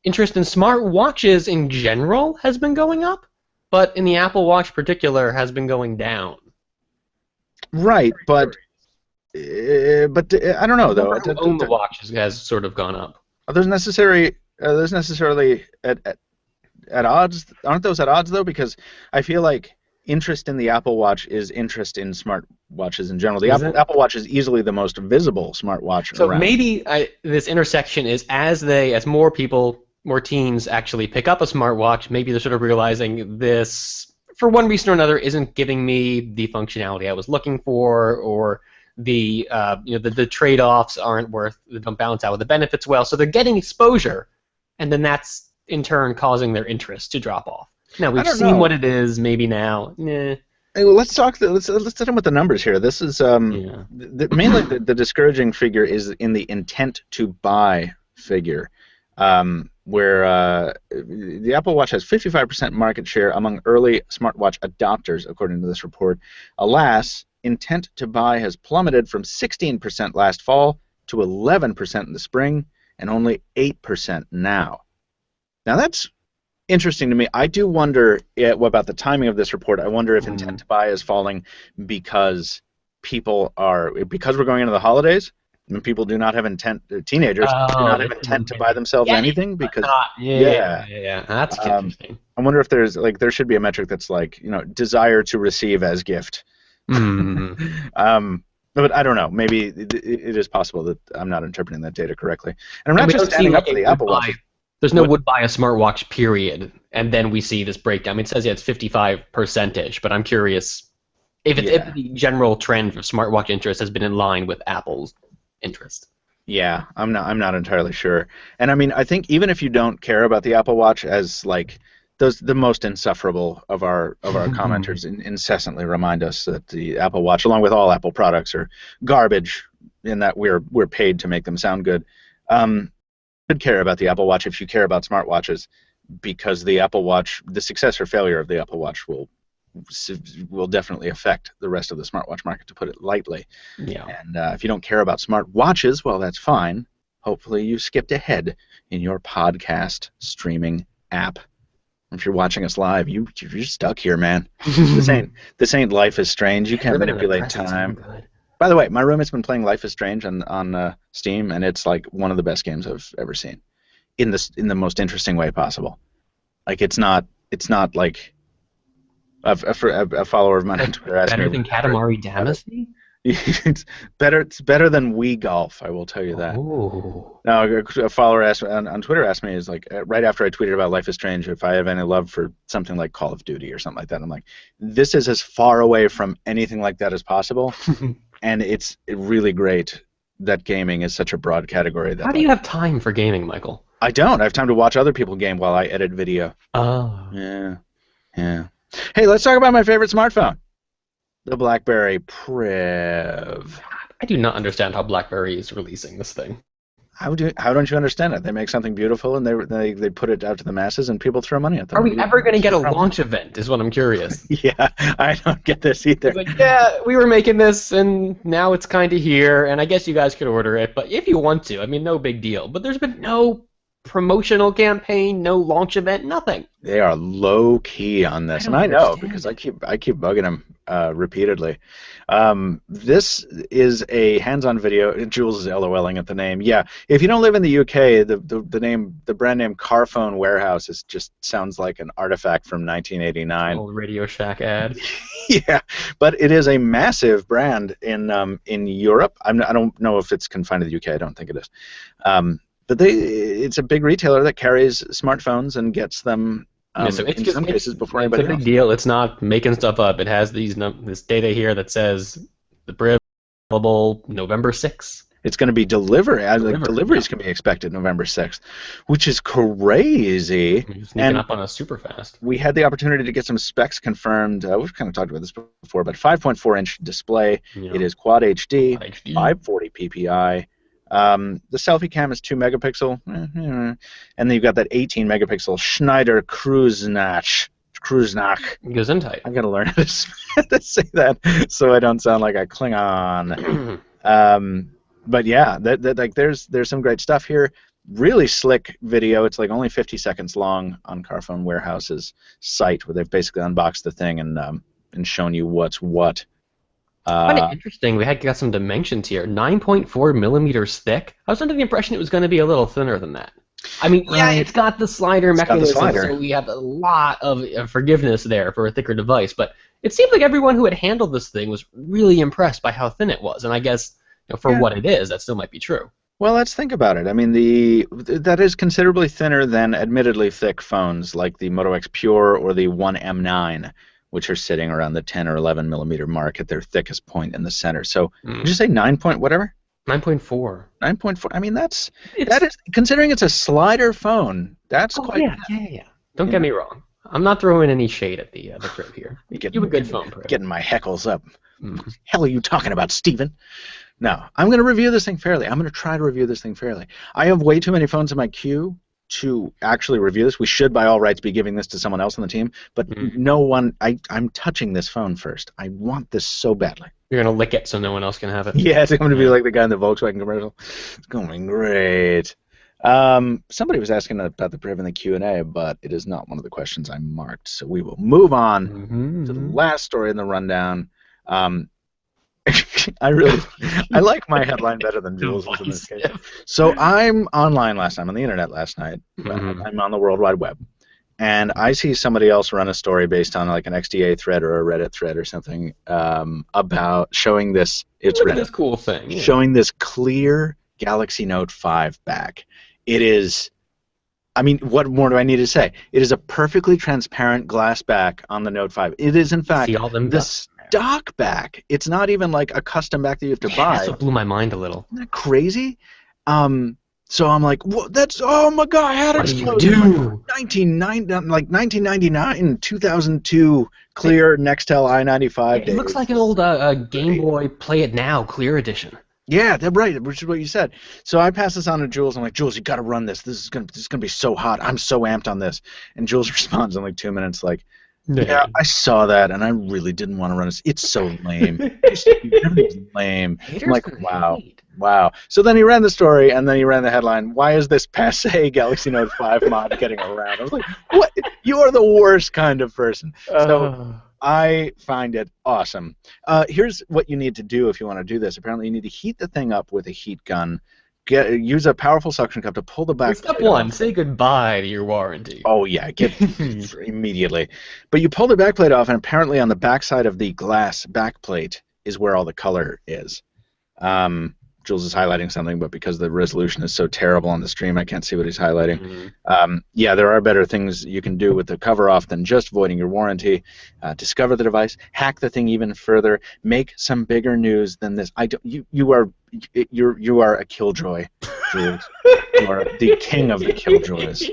interest in smart watches in general has been going up, but in the Apple Watch particular has been going down. Right, but I don't know though. Who own the watch has sort of gone up. There's necessarily at odds. Aren't those at odds though? Because I feel like interest in the Apple Watch is interest in smart watches in general. The Apple Watch is easily the most visible smart watch around. So maybe this intersection is as more teens actually pick up a smartwatch, maybe they're sort of realizing this, for one reason or another, isn't giving me the functionality I was looking for, or the trade-offs don't balance out with the benefits well. So they're getting exposure, and then that's in turn causing their interest to drop off. Now we've seen what it is. Maybe now, Hey, well, let's talk. Let's hit them with the numbers here. This is mainly the discouraging figure is in the intent to buy figure, where the Apple Watch has 55% market share among early smartwatch adopters, according to this report. Alas, intent to buy has plummeted from 16% last fall to 11% in the spring, and only 8% now. Now that's interesting to me. I do wonder about the timing of this report. I wonder if intent to buy is falling because we're going into the holidays and people do not have intent. Teenagers do not have intent to buy themselves anything because that's interesting. I wonder if there should be a metric that's desire to receive as gift. But I don't know. Maybe it is possible that I'm not interpreting that data correctly. And I'm not just standing up for the Apple Watch. There's no would buy a smartwatch, period. And then we see this breakdown. I mean, it says it's 55%, but I'm curious if the general trend for smartwatch interest has been in line with Apple's interest. Yeah, I'm not entirely sure. And I mean, I think even if you don't care about the Apple Watch, as the most insufferable of our commenters incessantly remind us that the Apple Watch, along with all Apple products, are garbage in that we're paid to make them sound good. Care about the Apple Watch if you care about smartwatches, because the Apple Watch, the success or failure of the Apple Watch will definitely affect the rest of the smartwatch market, to put it lightly. Yeah. And if you don't care about smartwatches, well, that's fine. Hopefully you skipped ahead in your podcast streaming app. If you're watching us live, you're stuck here, man. This ain't Life is Strange. You can't manipulate time. By the way, my roommate's been playing Life is Strange on Steam, and it's like one of the best games I've ever seen, in the most interesting way possible. Like it's not like a follower of mine on Twitter asked me. Better than Katamari Damacy? It's better than Wii Golf, I will tell you that. Oh. Now, a follower asked on Twitter asked me, right after I tweeted about Life is Strange, if I have any love for something like Call of Duty or something like that. I'm like, this is as far away from anything like that as possible. And it's really great that gaming is such a broad category. How do you have time for gaming, Michael? I don't. I have time to watch other people game while I edit video. Oh. Yeah. Hey, let's talk about my favorite smartphone, the BlackBerry Priv. I do not understand how BlackBerry is releasing this thing. How don't you understand it? They make something beautiful and they put it out to the masses and people throw money at them. Are we ever going to get a launch event is what I'm curious. Yeah, I don't get this either. It's like, yeah, we were making this and now it's kind of here and I guess you guys could order it, but if you want to, I mean, no big deal. But there's been no promotional campaign, no launch event, nothing. They are low key on this, and I know because I keep bugging them repeatedly. This is a hands-on video. Jules is LOLing at the name. Yeah, if you don't live in the UK, the brand name Carphone Warehouse just sounds like an artifact from 1989. Old Radio Shack ad. Yeah, but it is a massive brand in Europe. I don't know if it's confined to the UK. I don't think it is. But it's a big retailer that carries smartphones and gets them in some cases before anybody else. It's a big deal. It's not making stuff up. It has this data here that says the Priv available November 6th. It's going to be deliveries can be expected November 6th, which is crazy. Sneaking up on us super fast. We had the opportunity to get some specs confirmed. We've kind of talked about this before, but 5.4-inch display. Yeah. It is Quad HD, 540 ppi. The selfie cam is 2 megapixel, and then you've got that 18 megapixel Schneider Kreuznach. Gesundheit. I've got to learn how to say that so I don't sound like a Klingon. But yeah, there's some great stuff here. Really slick video. It's like only 50 seconds long on Carphone Warehouse's site, where they've basically unboxed the thing and shown you what's what. Kind of interesting. We got some dimensions here. 9.4 millimeters thick. I was under the impression it was going to be a little thinner than that. I mean, yeah, it's got the slider mechanism, so we have a lot of forgiveness there for a thicker device. But it seems like everyone who had handled this thing was really impressed by how thin it was. And I guess for what it is, that still might be true. Well, let's think about it. I mean, that is considerably thinner than admittedly thick phones like the Moto X Pure or the One M9. Which are sitting around the 10 or 11 millimeter mark at their thickest point in the center. So, did you say 9 point whatever? 9.4. 9.4. I mean, that is considering it's a slider phone. That's quite. Yeah. Don't get me wrong. I'm not throwing any shade at the Priv here. You have a good phone, Priv. Getting my heckles up. Hell are you talking about, Steven? No, I'm going to review this thing fairly. I'm going to try to review this thing fairly. I have way too many phones in my queue to actually review this. We should, by all rights, be giving this to someone else on the team, but no one. I'm touching this phone first. I want this so badly. You're going to lick it so no one else can have it? Yeah, it's going to be like the guy in the Volkswagen commercial. It's going great. Somebody was asking about the Priv in the Q&A, but it is not one of the questions I marked, so we will move on to the last story in the rundown. I like my headline better than Jules' in this case. So I'm online last time, on the internet last night. I'm on the World Wide Web, and I see somebody else run a story based on like an XDA thread or a Reddit thread or something about showing this. It's Look at Reddit, this cool thing. Yeah. showing this clear Galaxy Note 5 back. It is. I mean, what more do I need to say? It is a perfectly transparent glass back on the Note 5. It is, in fact, the stock back. It's not even like a custom back that you have to buy. That's what blew my mind a little. Isn't that crazy? So I'm like, what? That's, oh my God, how did you do? 1999, 2002 clear Nextel i95 days. It looks like an old Game Boy Play It Now clear edition. Yeah, that's right, which is what you said. So I pass this on to Jules. I'm like, Jules, you got to run this. This is gonna be so hot. I'm so amped on this. And Jules responds in like 2 minutes, like, yeah, I saw that, and I really didn't want to run this. It's so lame. Everything's lame. I'm like, wow. So then he ran the story, and then he ran the headline, why is this passé Galaxy Note 5 mod getting around? I was like, what? You are the worst kind of person. So I find it awesome. Here's what you need to do if you want to do this. Apparently, you need to heat the thing up with a heat gun. Use a powerful suction cup to pull the back. Step one, say goodbye to your warranty. Oh, yeah, get immediately. But you pull the backplate off, and apparently on the backside of the glass backplate is where all the color is. Jules is highlighting something, but because the resolution is so terrible on the stream, I can't see what he's highlighting. Yeah, there are better things you can do with the cover off than just voiding your warranty. Discover the device, hack the thing even further, make some bigger news than this. You are a killjoy, Jules. You are the king of the killjoys.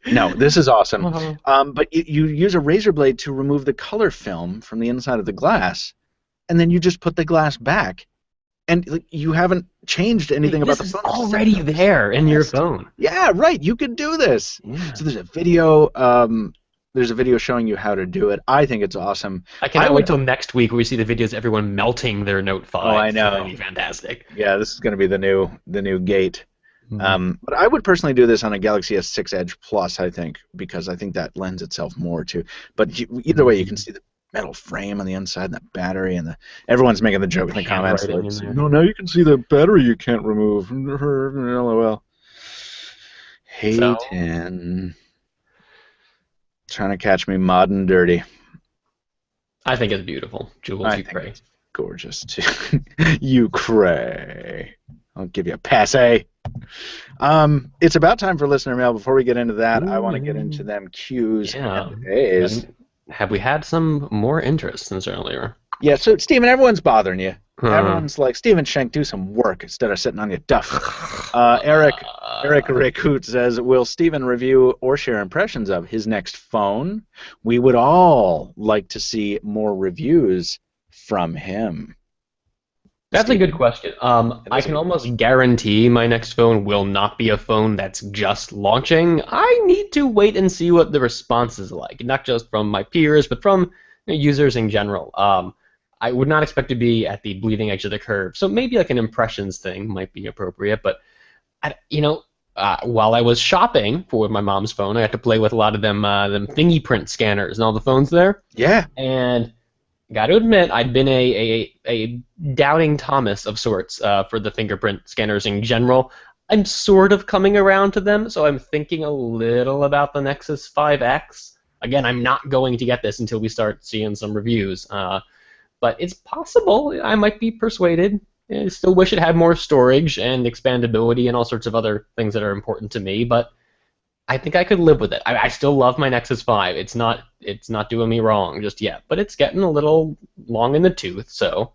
No, this is awesome. But you use a razor blade to remove the color film from the inside of the glass, and then you just put the glass back. And you haven't changed anything about the phone. It's already there in your phone. Yeah, right. You could do this. Yeah. So there's a video. There's a video showing you how to do it. I think it's awesome. I cannot wait till next week where we see the videos of everyone melting their Note 5. Oh, I know. It's going to be fantastic. Yeah, this is going to be the new gate. But I would personally do this on a Galaxy S6 Edge Plus, I think, because I think that lends itself more to. But either way, you can see the metal frame on the inside and the battery, and everyone's making the joke in the comments. Like, no, now you can see the battery you can't remove. LOL. Hayden. Trying to catch me mod and dirty. I think it's beautiful. Jules, you cray. It's gorgeous, too. You cray. I'll give you a passe. It's about time for listener mail. Before we get into that, I want to get into them cues and pays. Have we had some more interest since earlier? Yeah, so, Steven, everyone's bothering you. Everyone's like, Steven Schenck, do some work instead of sitting on your duff. Eric Rickhoot says, will Steven review or share impressions of his next phone? We would all like to see more reviews from him. That's Steven. A good question. I can almost guarantee my next phone will not be a phone that's just launching. I need to wait and see what the response is like, not just from my peers, but from users in general. I would not expect to be at the bleeding edge of the curve, so maybe like an impressions thing might be appropriate. But while I was shopping for my mom's phone, I had to play with a lot of them thingy print scanners and all the phones there. Yeah. And got to admit, I'd been a doubting Thomas of sorts for the fingerprint scanners in general. I'm sort of coming around to them, so I'm thinking a little about the Nexus 5X. Again, I'm not going to get this until we start seeing some reviews, but it's possible I might be persuaded. I still wish it had more storage and expandability and all sorts of other things that are important to me, but I think I could live with it. I still love my Nexus 5. It's not doing me wrong just yet, but it's getting a little long in the tooth, so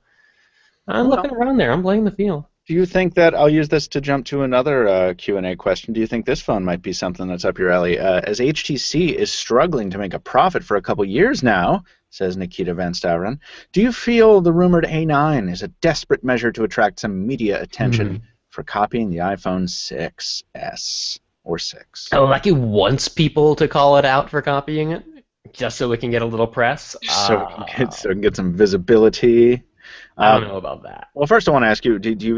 I'm looking around there. I'm playing the field. Do you think that, I'll use this to jump to another Q&A question, do you think this phone might be something that's up your alley? As HTC is struggling to make a profit for a couple years now, says Nikita Van Staveren, do you feel the rumored A9 is a desperate measure to attract some media attention for copying the iPhone 6S or 6? Oh, like it wants people to call it out for copying it, just so we can get a little press? So we can get some visibility. I don't know about that. Well, first I want to ask you,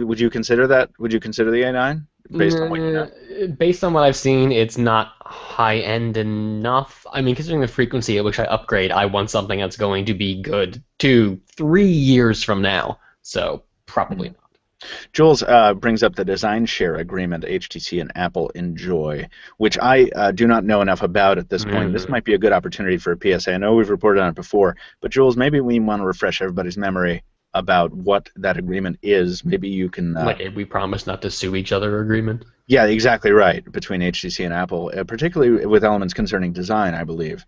would you consider that? Would you consider the A9 based on what you know? Based on what I've seen, it's not high-end enough. I mean, considering the frequency at which I upgrade, I want something that's going to be good 2-3 years from now. So probably not. Jules brings up the design share agreement HTC and Apple enjoy, which I do not know enough about at this point. This might be a good opportunity for a PSA. I know we've reported on it before, but Jules, maybe we want to refresh everybody's memory about what that agreement is. Maybe you can... like a we promise not to sue each other agreement? Yeah, exactly right, between HTC and Apple, particularly with elements concerning design, I believe,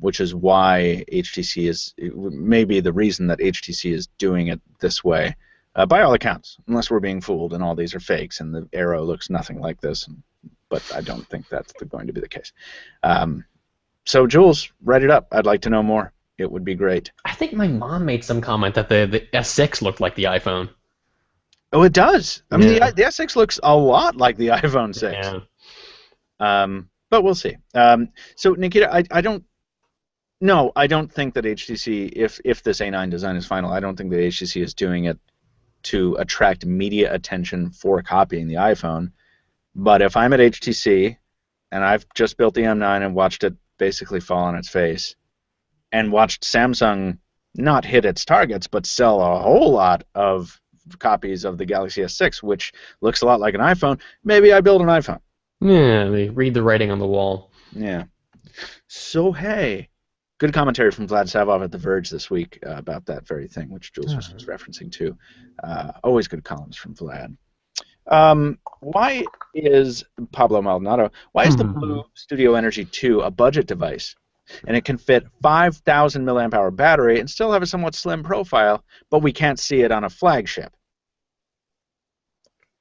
which is why HTC is... maybe the reason that HTC is doing it this way. By all accounts, unless we're being fooled and all these are fakes and the Aero looks nothing like this, but I don't think that's going to be the case. So, Jules, write it up. I'd like to know more. It would be great. I think my mom made some comment that the S6 looked like the iPhone. Oh, it does. I mean, the S6 looks a lot like the iPhone 6. Yeah. But we'll see. So, Nikita, I don't think that HTC, if this A9 design is final, I don't think that HTC is doing it to attract media attention for copying the iPhone. But if I'm at HTC and I've just built the M9 and watched it basically fall on its face and watched Samsung not hit its targets but sell a whole lot of copies of the Galaxy S6, which looks a lot like an iPhone, maybe I build an iPhone. Yeah, they read the writing on the wall. Yeah. So, hey. Good commentary from Vlad Savov at The Verge this week about that very thing, which Jules was referencing too. Always good columns from Vlad. Why is Pablo Maldonado? Why is the Blue Studio Energy 2 a budget device, and it can fit 5,000 milliamp hour battery and still have a somewhat slim profile, but we can't see it on a flagship?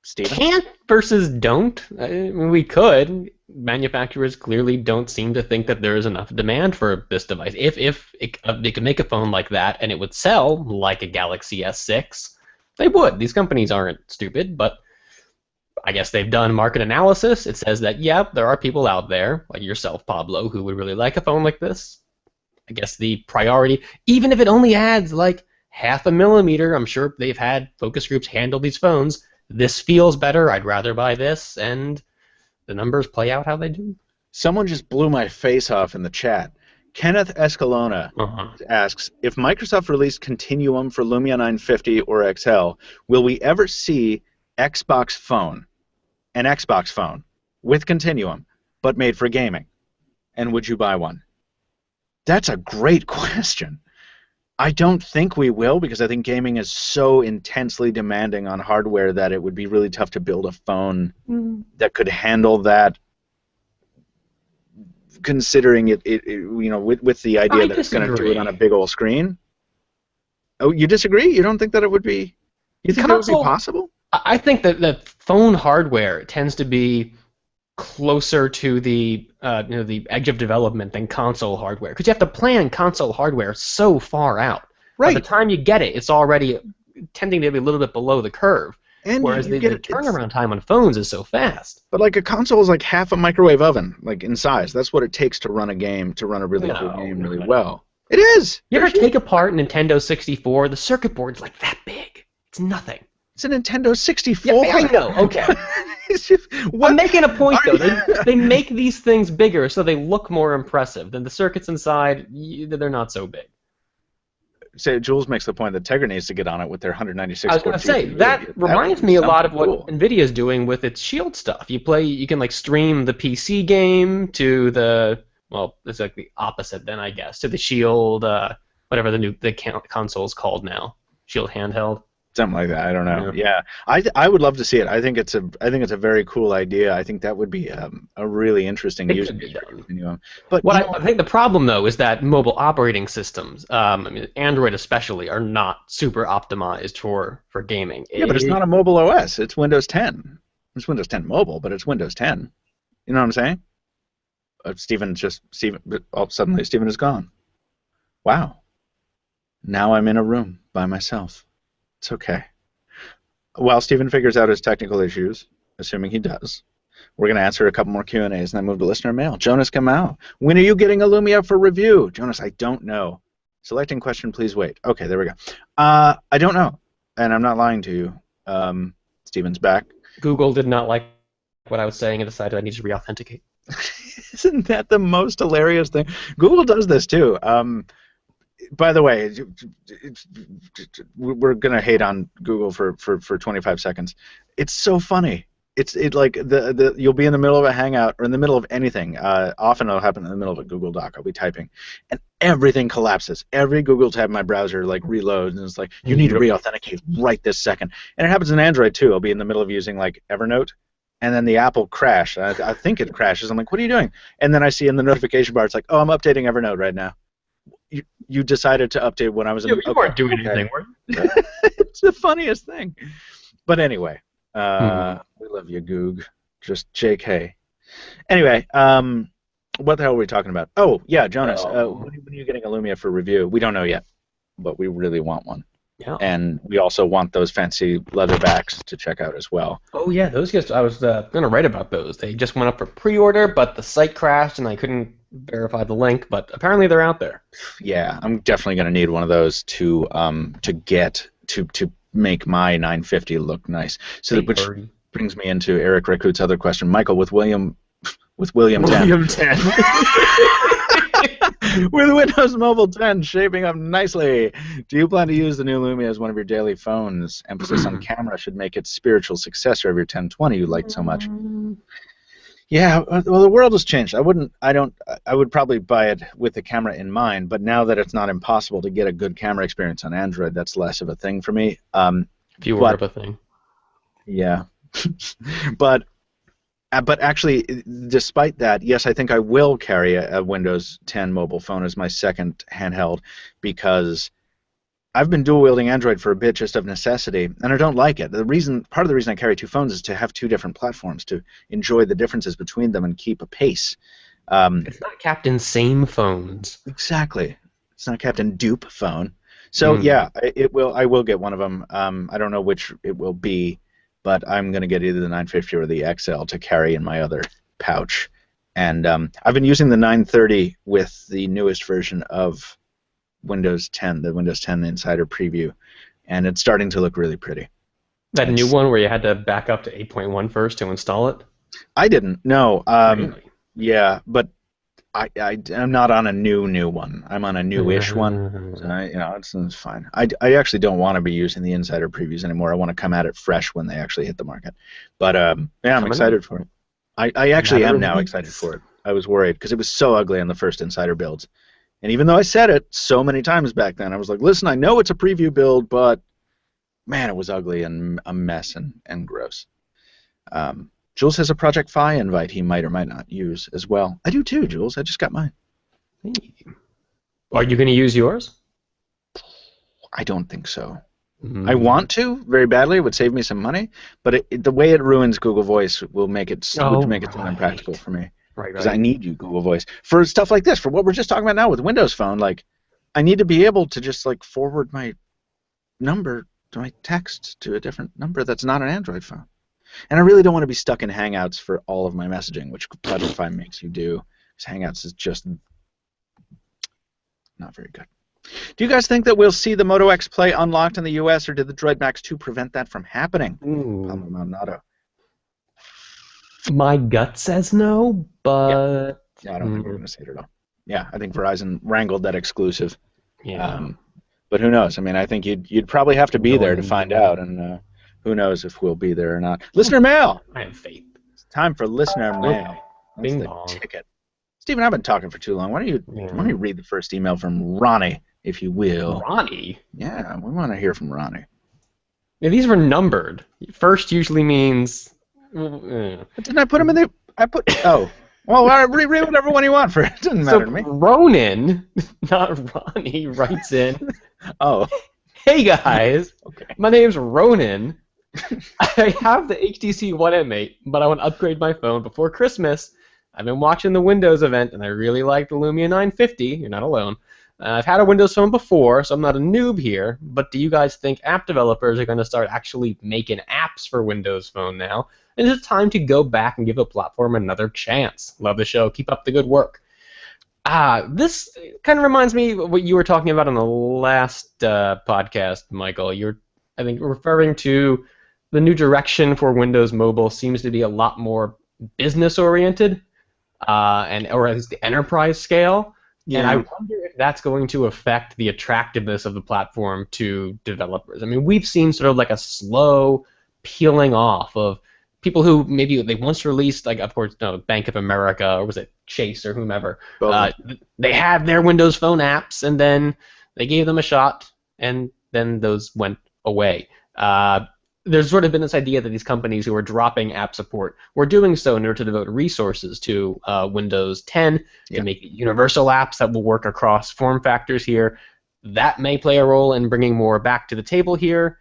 Steven? Can't versus don't. I mean, we could. Manufacturers clearly don't seem to think that there is enough demand for this device. If they could make a phone like that and it would sell like a Galaxy S6, they would. These companies aren't stupid, but I guess they've done market analysis. It says that, yeah, there are people out there, like yourself, Pablo, who would really like a phone like this. I guess the priority, even if it only adds like 0.5 millimeter, I'm sure they've had focus groups handle these phones. This feels better, I'd rather buy this, and the numbers play out how they do. Someone just blew my face off in the chat. Kenneth Escalona asks, if Microsoft released Continuum for Lumia 950 or XL, will we ever see an Xbox phone with Continuum, but made for gaming? And would you buy one? That's a great question. I don't think we will, because I think gaming is so intensely demanding on hardware that it would be really tough to build a phone that could handle that, considering it you know, with the idea that it's going to do it on a big old screen. Oh, you disagree? You don't think that it would be? You think that would be possible? I think that the phone hardware tends to be closer to the the edge of development than console hardware, because you have to plan console hardware so far out. Right. By the time you get it, it's already tending to be a little bit below the curve. And whereas the turnaround time on phones is so fast. But like a console is like half a microwave oven, like in size. That's what it takes to run a game, to run a really cool game really well. It is. You ever take apart Nintendo 64? The circuit board's like that big. It's nothing. It's a Nintendo 64. Yeah, I know. Okay. I'm making a point, though. They make these things bigger so they look more impressive. Than the circuits inside, they're not so big. Say, Jules makes the point that Tegra needs to get on it with their 196. I was going to say, that reminds me a lot of what NVIDIA is doing with its Shield stuff. You can like stream the PC game to the, well, it's like the opposite then, I guess, to the Shield, whatever the console is called now. Shield handheld. Something like that. I don't know. Yeah, I would love to see it. I think it's a very cool idea. I think that would be a really interesting use case for Continuum. But I think the problem though is that mobile operating systems, I mean Android especially, are not super optimized for gaming. Yeah, but it's not a mobile OS. It's Windows 10. It's Windows 10 mobile, but it's Windows 10. You know what I'm saying? Suddenly Stephen is gone. Wow. Now I'm in a room by myself. It's okay. While Stephen figures out his technical issues, assuming he does, we're going to answer a couple more Q&As and then move to listener mail. Jonas Kamau, when are you getting a Lumia for review? Jonas, I don't know. Selecting question, please wait. Okay, there we go. I don't know, and I'm not lying to you. Stephen's back. Google did not like what I was saying and decided I need to re-authenticate. Isn't that the most hilarious thing? Google does this too. By the way, we're gonna hate on Google for 25 seconds. It's so funny. It's like you'll be in the middle of a Hangout or in the middle of anything. Often it'll happen in the middle of a Google Doc. I'll be typing, and everything collapses. Every Google tab in my browser like reloads, and it's like you need to re-authenticate right this second. And it happens in Android too. I'll be in the middle of using like Evernote, and then the app will crash. I think it crashes. I'm like, what are you doing? And then I see in the notification bar, it's like, oh, I'm updating Evernote right now. You decided to update when I was in. You weren't doing anything, were you? It's the funniest thing. But anyway, we love you, Goog. Just JK. Anyway, what the hell were we talking about? Oh, yeah, Jonas. When are you getting a Lumia for review? We don't know yet, but we really want one. Yeah. And we also want those fancy leatherbacks to check out as well. Oh yeah, those guys. I was going to write about those. They just went up for pre-order, but the site crashed and I couldn't verify the link. But apparently they're out there. Yeah, I'm definitely going to need one of those to make my 950 look nice. So which brings me into Eric Rakut's other question. Michael, with William 10. William 10. With Windows Mobile 10 shaping up nicely, do you plan to use the new Lumia as one of your daily phones? Emphasis on camera should make it spiritual successor of your 1020 you liked so much. Yeah, well, the world has changed. I would probably buy it with the camera in mind, but now that it's not impossible to get a good camera experience on Android, that's less of a thing for me. Fewer of a thing. Yeah. But actually, despite that, yes, I think I will carry a Windows 10 mobile phone as my second handheld because I've been dual-wielding Android for a bit just of necessity, and I don't like it. Part of the reason I carry two phones is to have two different platforms, to enjoy the differences between them and keep a pace. It's not Captain Same phones. Exactly. It's not Captain Dupe phone. So yeah, I will get one of them. I don't know which it will be, but I'm going to get either the 950 or the XL to carry in my other pouch. And I've been using the 930 with the newest version of Windows 10, the Windows 10 Insider Preview, and it's starting to look really pretty. That new one where you had to back up to 8.1 first to install it? I didn't, no. Really? Yeah, but I'm not on a new one. I'm on a newish one. So it's fine. I actually don't want to be using the Insider Previews anymore. I want to come at it fresh when they actually hit the market. But yeah, I'm excited for it. I actually am now excited for it. I was worried because it was so ugly on the first Insider builds. And even though I said it so many times back then, I was like, listen, I know it's a preview build, but man, it was ugly and a mess and gross. Jules has a Project Fi invite he might or might not use as well. I do too, Jules. I just got mine. Are you going to use yours? I don't think so. I want to very badly. It would save me some money, but the way it ruins Google Voice will make it impractical for me. Right. Because I need you, Google Voice, for stuff like this, for what we're just talking about now with Windows Phone. Like, I need to be able to just like forward my number to my text to a different number that's not an Android phone. And I really don't want to be stuck in Hangouts for all of my messaging, which Project Fi makes you do. Because Hangouts is just not very good. Do you guys think that we'll see the Moto X Play unlocked in the US, or did the Droid Max 2 prevent that from happening? My gut says no, but... Yeah, I don't think we're going to see it at all. Yeah, I think Verizon wrangled that exclusive. Yeah. But who knows? I mean, I think you'd probably have to be there to find out, and who knows if we'll be there or not. Listener mail! I have faith. It's time for listener mail. That's Bing the bong. ticket. Stephen, I've been talking for too long. Why don't you read the first email from Ronnie, if you will? Ronnie? Yeah, we want to hear from Ronnie. Yeah, these were numbered. First usually means. Didn't I put them in the? I put. Oh. Well, read whatever one you want for it. It doesn't matter to me. Ronan, not Ronnie, writes in. Oh. Hey guys, Okay. my name's Ronan. I have the HTC One M8, but I want to upgrade my phone before Christmas. I've been watching the Windows event, and I really like the Lumia 950. You're not alone. I've had a Windows phone before, so I'm not a noob here, but do you guys think app developers are going to start actually making apps for Windows Phone now? And is it time to go back and give the platform another chance? Love the show. Keep up the good work. This kind of reminds me of what you were talking about on the last podcast, Michael. You're, I think, referring to the new direction for Windows Mobile seems to be a lot more business-oriented, or at least the enterprise scale. Yeah. And I wonder if that's going to affect the attractiveness of the platform to developers. I mean, we've seen sort of like a slow peeling off of people who maybe they once released, like, of course, no, Bank of America, or was it Chase or whomever. They had their Windows Phone apps, and then they gave them a shot, and then those went away. There's sort of been this idea that these companies who are dropping app support were doing so in order to devote resources to Windows 10 to make universal apps that will work across form factors here. That may play a role in bringing more back to the table here.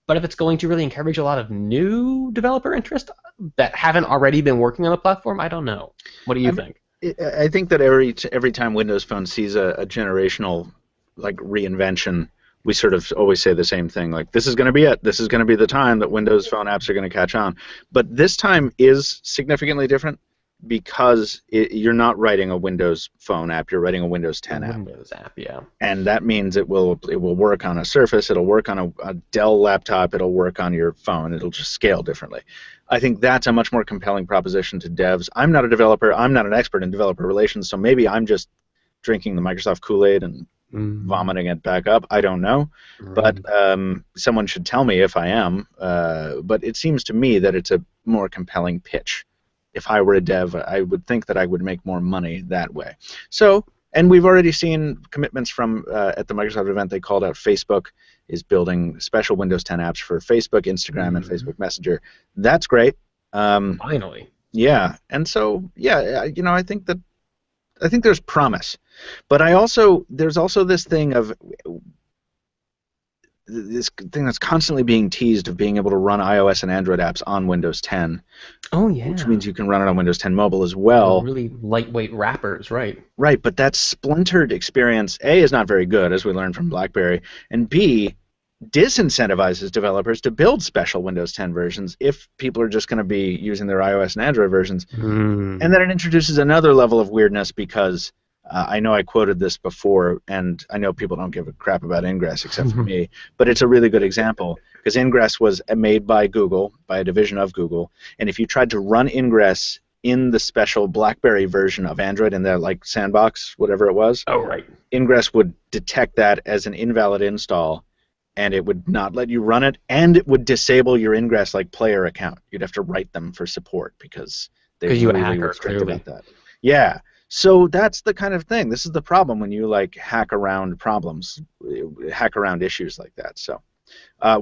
But if it's going to really encourage a lot of new developer interest that haven't already been working on the platform, I don't know. What do you think? I think that every time Windows Phone sees a generational like reinvention, we sort of always say the same thing, like, this is going to be it. This is going to be the time that Windows Phone apps are going to catch on. But this time is significantly different because you're not writing a Windows Phone app. You're writing a Windows 10 app. Windows app, yeah. And that means it will work on a Surface. It'll work on a Dell laptop. It'll work on your phone. It'll just scale differently. I think that's a much more compelling proposition to devs. I'm not a developer. I'm not an expert in developer relations, so maybe I'm just drinking the Microsoft Kool-Aid and vomiting it back up. I don't know, but someone should tell me if I am. But it seems to me that it's a more compelling pitch. If I were a dev, I would think that I would make more money that way. So, and we've already seen commitments from at the Microsoft event. They called out Facebook is building special Windows 10 apps for Facebook, Instagram, and Facebook Messenger. That's great. Finally. Yeah, and so I think there's promise. But there's also this thing that's constantly being teased of being able to run iOS and Android apps on Windows 10. Oh, yeah. Which means you can run it on Windows 10 Mobile as well. Really lightweight wrappers, right. Right, but that splintered experience, A, is not very good, as we learned from BlackBerry, and B, disincentivizes developers to build special Windows 10 versions if people are just going to be using their iOS and Android versions. And then it introduces another level of weirdness because I know I quoted this before, and I know people don't give a crap about Ingress except for me, but it's a really good example because Ingress was made by Google, by a division of Google, and if you tried to run Ingress in the special BlackBerry version of Android in their like sandbox, whatever it was, Ingress would detect that as an invalid install, and it would not let you run it, and it would disable your Ingress like player account. You'd have to write them for support because they were really strict about that. Yeah. So that's the kind of thing. This is the problem when you like hack around problems, hack around issues like that. So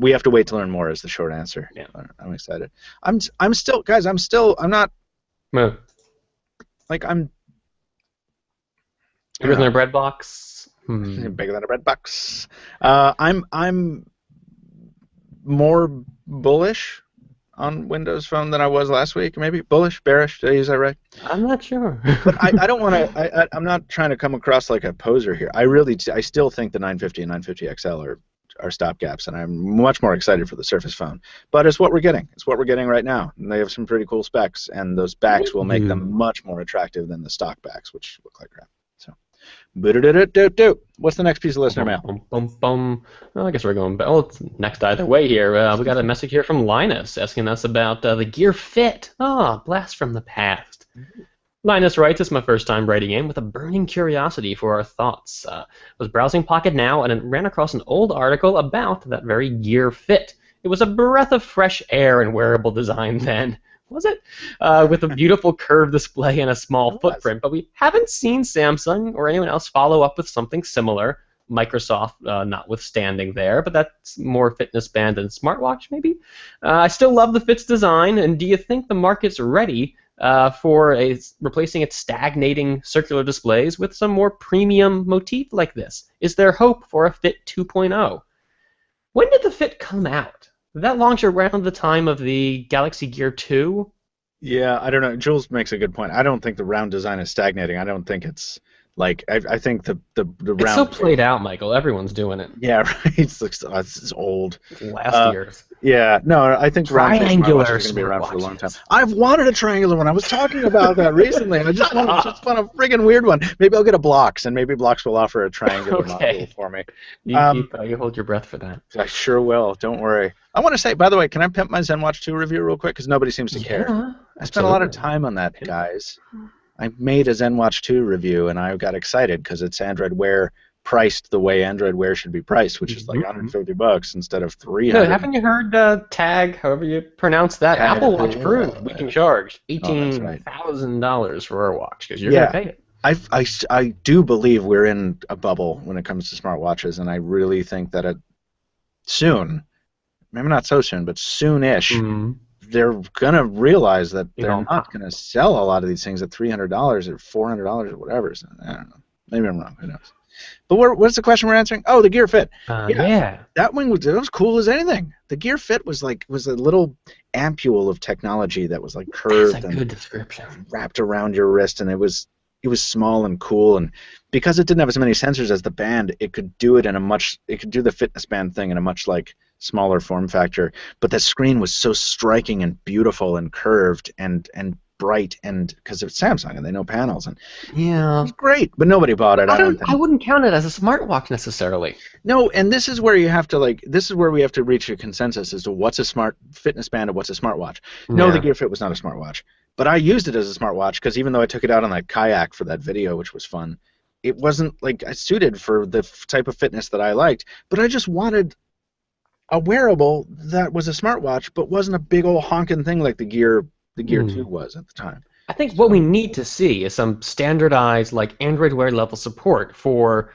we have to wait to learn more is the short answer. Yeah. I'm excited. I'm not like I'm bigger than a bread box. Bigger than a bread box. I'm more bullish on Windows Phone than I was last week, maybe. Bullish, bearish, did I use that right? I'm not sure. But I don't want to, I'm not trying to come across like a poser here. I still think the 950 and 950 XL are stopgaps, and I'm much more excited for the Surface Phone. But it's what we're getting. It's what we're getting right now. And they have some pretty cool specs, and those backs will make them much more attractive than the stock backs, which look like crap. So, what's the next piece of listener mail? Well, I guess we're going. Well, it's next either way here. We got a message here from Linus asking us about the Gear Fit. Blast from the past. Linus writes, "It's my first time writing in with a burning curiosity for our thoughts. Was browsing Pocketnow and ran across an old article about that very Gear Fit. It was a breath of fresh air in wearable design then." Was it? With a beautiful curved display and a small footprint, but we haven't seen Samsung or anyone else follow up with something similar. Microsoft notwithstanding there, but that's more fitness band than smartwatch, maybe. I still love the Fit's design, and do you think the market's ready for replacing its stagnating circular displays with some more premium motif like this? Is there hope for a Fit 2.0? When did the Fit come out? Did that launch around the time of the Galaxy Gear 2? Yeah, I don't know. Jules makes a good point. I don't think the round design is stagnating. I don't think it's like I think the round. It's so played out, Michael. Everyone's doing it. Yeah, right. It's old. Last year's. Yeah, no, I think triangular smartwatches are going to be around for a long time. I've wanted a triangular one. I was talking about that recently. I just want a friggin' weird one. Maybe I'll get a Blocks, and maybe Blocks will offer a triangular module for me. You hold your breath for that. I sure will. Don't worry. I want to say, by the way, can I pimp my ZenWatch 2 review real quick? Because nobody seems to care. I spent a lot of time on that, guys. I made a ZenWatch 2 review, and I got excited because it's Android Wear priced the way Android Wear should be priced, which is like $150 instead of $300. No, haven't you heard TAG, however you pronounce that? TAG, Apple Watch Pro, we can charge $18,000 for our watch because you're going to pay it. I do believe we're in a bubble when it comes to smartwatches, and I really think that soon, maybe not so soon, but soon-ish, they're going to realize that they're not going to sell a lot of these things at $300 or $400 or whatever. So, I don't know. Maybe I'm wrong. Who knows? But what's the question we're answering? Oh, the Gear Fit. That one was cool as anything. The Gear Fit was a little ampule of technology that was like curved That's a good description. Wrapped around your wrist, and it was small and cool, and because it didn't have as many sensors as the band, it could do the fitness band thing in a much like smaller form factor. But the screen was so striking and beautiful and curved and bright, and because it's Samsung and they know panels, and it was great, but nobody bought it. I wouldn't count it as a smartwatch necessarily. No, and this is where you have to this is where we have to reach a consensus as to what's a smart fitness band and what's a smartwatch. No, the Gear Fit was not a smartwatch, but I used it as a smartwatch because even though I took it out on that kayak for that video, which was fun, it wasn't suited for the type of fitness that I liked. But I just wanted a wearable that was a smartwatch, but wasn't a big old honking thing like the Gear 2 was at the time. I think what we need to see is some standardized Android Wear level support for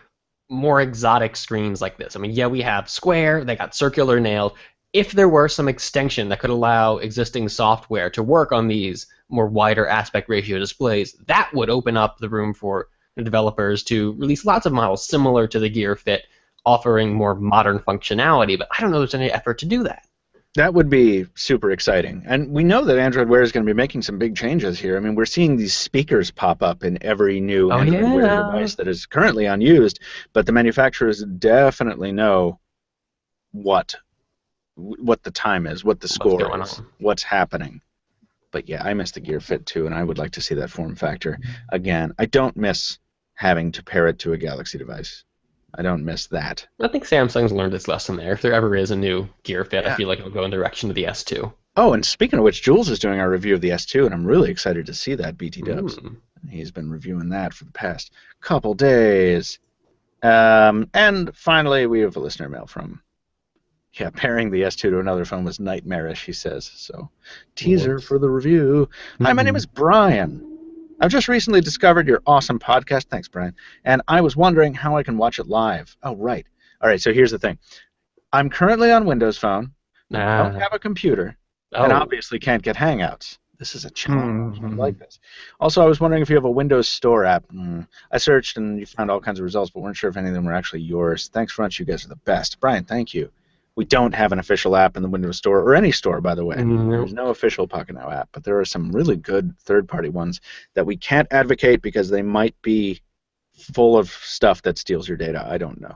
more exotic screens like this. I mean, we have square, they got circular nailed. If there were some extension that could allow existing software to work on these more wider aspect ratio displays, that would open up the room for the developers to release lots of models similar to the Gear Fit, offering more modern functionality. But I don't know if there's any effort to do that. That would be super exciting. And we know that Android Wear is going to be making some big changes here. I mean, we're seeing these speakers pop up in every new Android Wear device that is currently unused, but the manufacturers definitely know what the time is, what the score is, what's happening. But yeah, I miss the Gear Fit too, and I would like to see that form factor again. I don't miss having to pair it to a Galaxy device. I don't miss that. I think Samsung's learned its lesson there. If there ever is a new Gear Fit, I feel like it'll go in the direction of the S2. Oh, and speaking of which, Jules is doing our review of the S2, and I'm really excited to see that, BT Dubs. He's been reviewing that for the past couple days. And finally, we have a listener mail from... Yeah, pairing the S2 to another phone was nightmarish, he says. So, teaser for the review. Hi, my name is Brian. I've just recently discovered your awesome podcast. Thanks, Brian. And I was wondering how I can watch it live. Oh, right. All right, so here's the thing. I'm currently on Windows Phone. I don't have a computer. And obviously can't get Hangouts. This is a challenge. I like this. Also, I was wondering if you have a Windows Store app. I searched and you found all kinds of results, but weren't sure if any of them were actually yours. Thanks so much. You guys are the best. Brian, thank you. We don't have an official app in the Windows Store, or any store, by the way. There's no official Pocketnow app, but there are some really good third-party ones that we can't advocate because they might be full of stuff that steals your data. I don't know.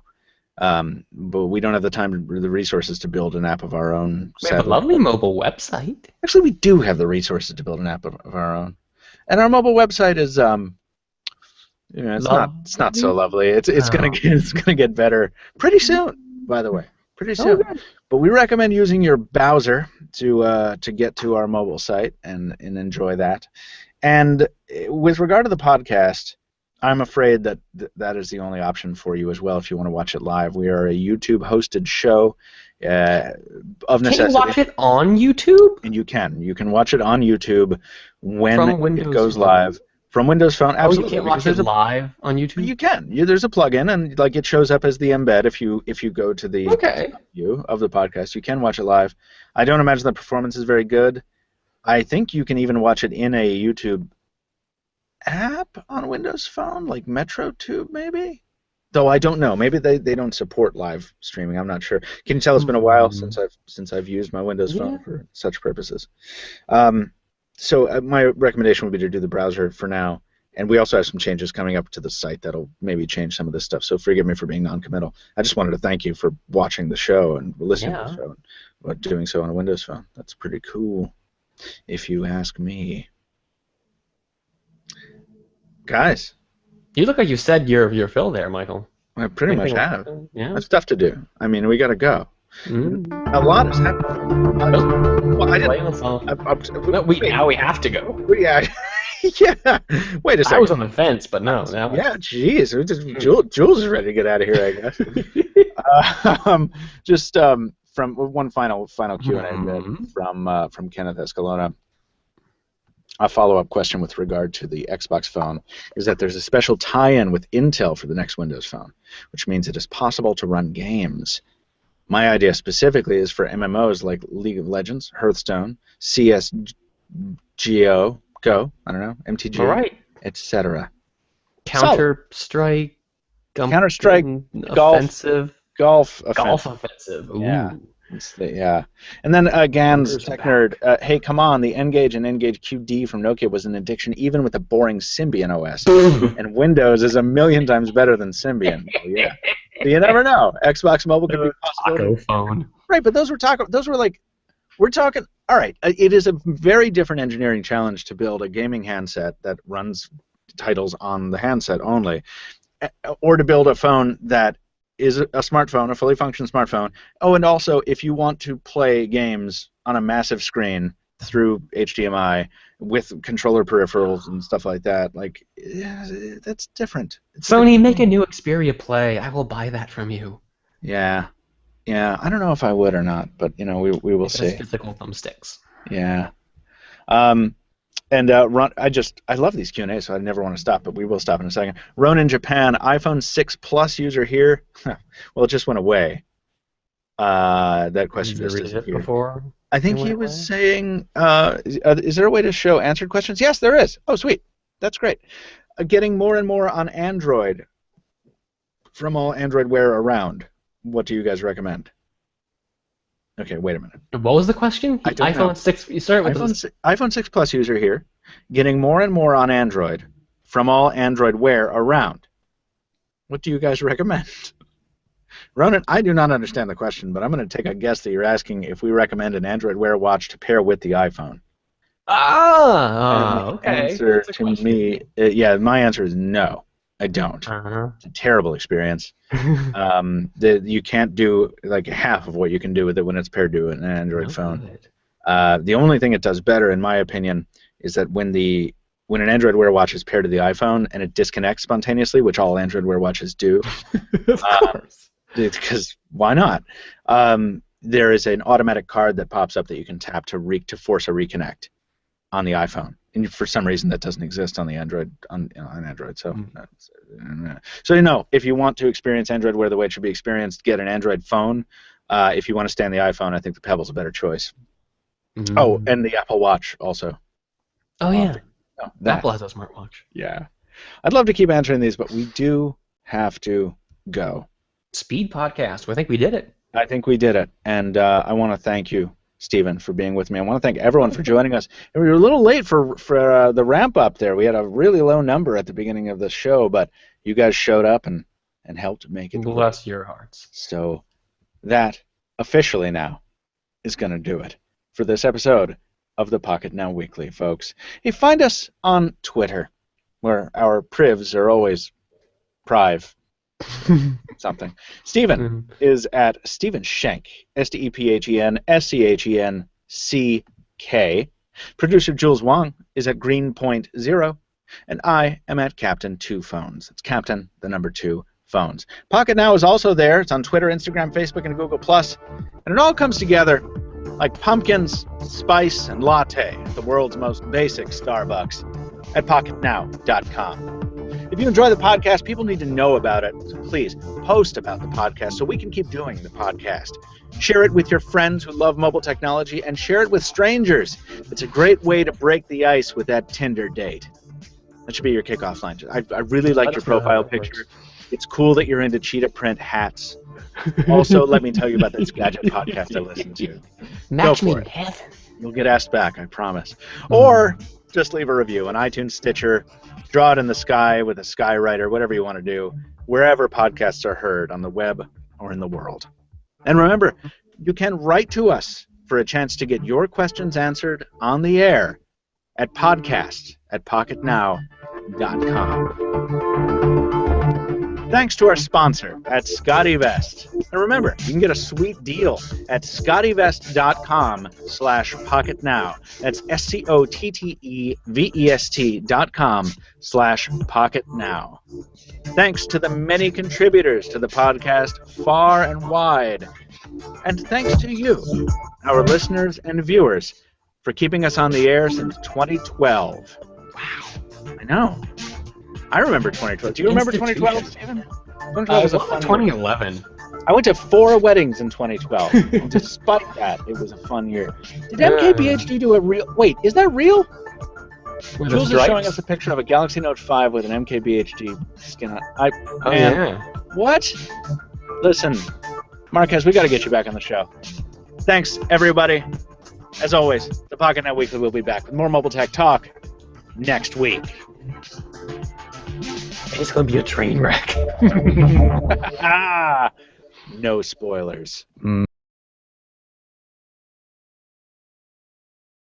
But we don't have the time or the resources to build an app of our own. We have a lovely mobile website. Actually, we do have the resources to build an app of our own. And our mobile website is, it's not so lovely. It's gonna get better pretty soon, by the way. Pretty soon. But we recommend using your browser to get to our mobile site and enjoy that. And with regard to the podcast, I'm afraid that that is the only option for you as well if you want to watch it live. We are a YouTube-hosted show of necessity. Can you watch it on YouTube? And you can. You can watch it on YouTube when it goes live From Windows Phone, absolutely. Oh, you can't watch it live on YouTube? You can. There's a plugin, and like it shows up as the embed if you go to the view of the podcast. You can watch it live. I don't imagine the performance is very good. I think you can even watch it in a YouTube app on Windows Phone, like MetroTube maybe? Though I don't know. Maybe they don't support live streaming. I'm not sure. Can you tell it's been a while since I've used my Windows Phone for such purposes? So my recommendation would be to do the browser for now. And we also have some changes coming up to the site that'll maybe change some of this stuff. So forgive me for being non-committal. I just wanted to thank you for watching the show and listening to the show and doing so on a Windows Phone. That's pretty cool, if you ask me. Guys. You look like you said your fill there, Michael. I pretty much have. Yeah. That's stuff to do. I mean, we got to go. A lot has happened. Well, I didn't. Now we have to go. Yeah. Yeah. Wait a second. I was on the fence, but no. Now Jeez. Jules is ready to get out of here, I guess. Just from one final Q&A bit from Kenneth Escalona. A follow-up question with regard to the Xbox phone is that there's a special tie-in with Intel for the next Windows Phone, which means it is possible to run games. My idea specifically is for MMOs like League of Legends, Hearthstone, CSGO, I don't know, MTG, etc. Counter-Strike, Golf offensive. Ooh. Yeah. And then Gans Tech Nerd, hey, come on, the N-Gage and N-Gage QD from Nokia was an addiction even with a boring Symbian OS. And Windows is 1,000,000 times better than Symbian. Well, yeah. You never know. Xbox Mobile could be possible. Taco phone. Right, but those were like, we're talking, all right, it is a very different engineering challenge to build a gaming handset that runs titles on the handset only, or to build a phone that is a smartphone, a fully functioning smartphone. Oh, and also, if you want to play games on a massive screen through HDMI with controller peripherals and stuff like that, like, that's different. Sony, make a new Xperia Play. I will buy that from you. Yeah. I don't know if I would or not, but we will see. Physical thumbsticks. Yeah. And I love these Q&As, so I never want to stop, but we will stop in a second. Ron in Japan, iPhone 6 Plus user here. Well, it just went away. That question just disappeared. Before? I think he was saying, is there a way to show answered questions? Yes, there is. Oh, sweet. That's great. Getting more and more on Android from all Android wear around. What do you guys recommend? Okay, wait a minute. What was the question? iPhone 6. You start with iPhone 6 Plus user here, getting more and more on Android from all Android wear around. What do you guys recommend? Ronan, I do not understand the question, but I'm going to take a guess that you're asking if we recommend an Android Wear watch to pair with the iPhone. Okay. Answer to me, my answer is no. I don't. It's a terrible experience. You can't do like half of what you can do with it when it's paired to an Android phone. The only thing it does better, in my opinion, is that when an Android Wear watch is paired to the iPhone and it disconnects spontaneously, which all Android Wear watches do. Of course. Because why not? There is an automatic card that pops up that you can tap to force a reconnect on the iPhone. And for some reason that doesn't exist on the Android on Android. So if you want to experience Android Wear the way it should be experienced, get an Android phone. If you want to stay on the iPhone, I think the Pebble's a better choice. Oh, and the Apple Watch also. Oh yeah. Apple has a smartwatch. Yeah. I'd love to keep answering these, but we do have to go. Speed podcast. I think we did it. I think we did it. And I want to thank you, Stephen, for being with me. I want to thank everyone for joining us. And we were a little late for the ramp up there. We had a really low number at the beginning of the show, but you guys showed up and helped make it. Bless your hearts. So that officially now is going to do it for this episode of the Pocketnow Weekly, folks. Hey, find us on Twitter, where our privs are always priv. Something. Stephen is at Stephen Schenck, StephenSchencck. Producer Jules Wang is at Greenpoint0, and I am at Captain 2 Phones. It's Captain, the number 2 Phones. Pocketnow is also there. It's on Twitter, Instagram, Facebook, and Google+. And it all comes together like pumpkins, spice, and latte, the world's most basic Starbucks. at Pocketnow.com. If you enjoy the podcast, people need to know about it. So please post about the podcast so we can keep doing the podcast. Share it with your friends who love mobile technology and share it with strangers. It's a great way to break the ice with that Tinder date. That should be your kickoff line. I really like your profile picture. It's cool that you're into cheetah print hats. Also, let me tell you about this gadget podcast I listen to. Match me in heaven. You'll get asked back, I promise. Or just leave a review on iTunes, Stitcher, draw it in the sky with a skywriter, whatever you want to do, wherever podcasts are heard on the web or in the world. And remember, you can write to us for a chance to get your questions answered on the air at podcast@pocketnow.com. Thanks to our sponsor at SCOTTeVEST. And remember, you can get a sweet deal at SCOTTeVEST.com/pocketnow. That's SCOTTEVEST.com/pocketnow. Thanks to the many contributors to the podcast far and wide. And thanks to you, our listeners and viewers, for keeping us on the air since 2012. Wow, I know. I remember 2012. Do you remember 2012, Stephen? 2012 was a fun 2011. year. I went to 4 weddings in 2012. And despite that, it was a fun year. Did MKBHD do a real... Wait, is that real? Jules is showing us a picture of a Galaxy Note 5 with an MKBHD skin on it. Yeah. What? Listen, Marquez, we got to get you back on the show. Thanks, everybody. As always, the Pocketnow Weekly will be back with more mobile tech talk next week. It's going to be a train wreck. No spoilers.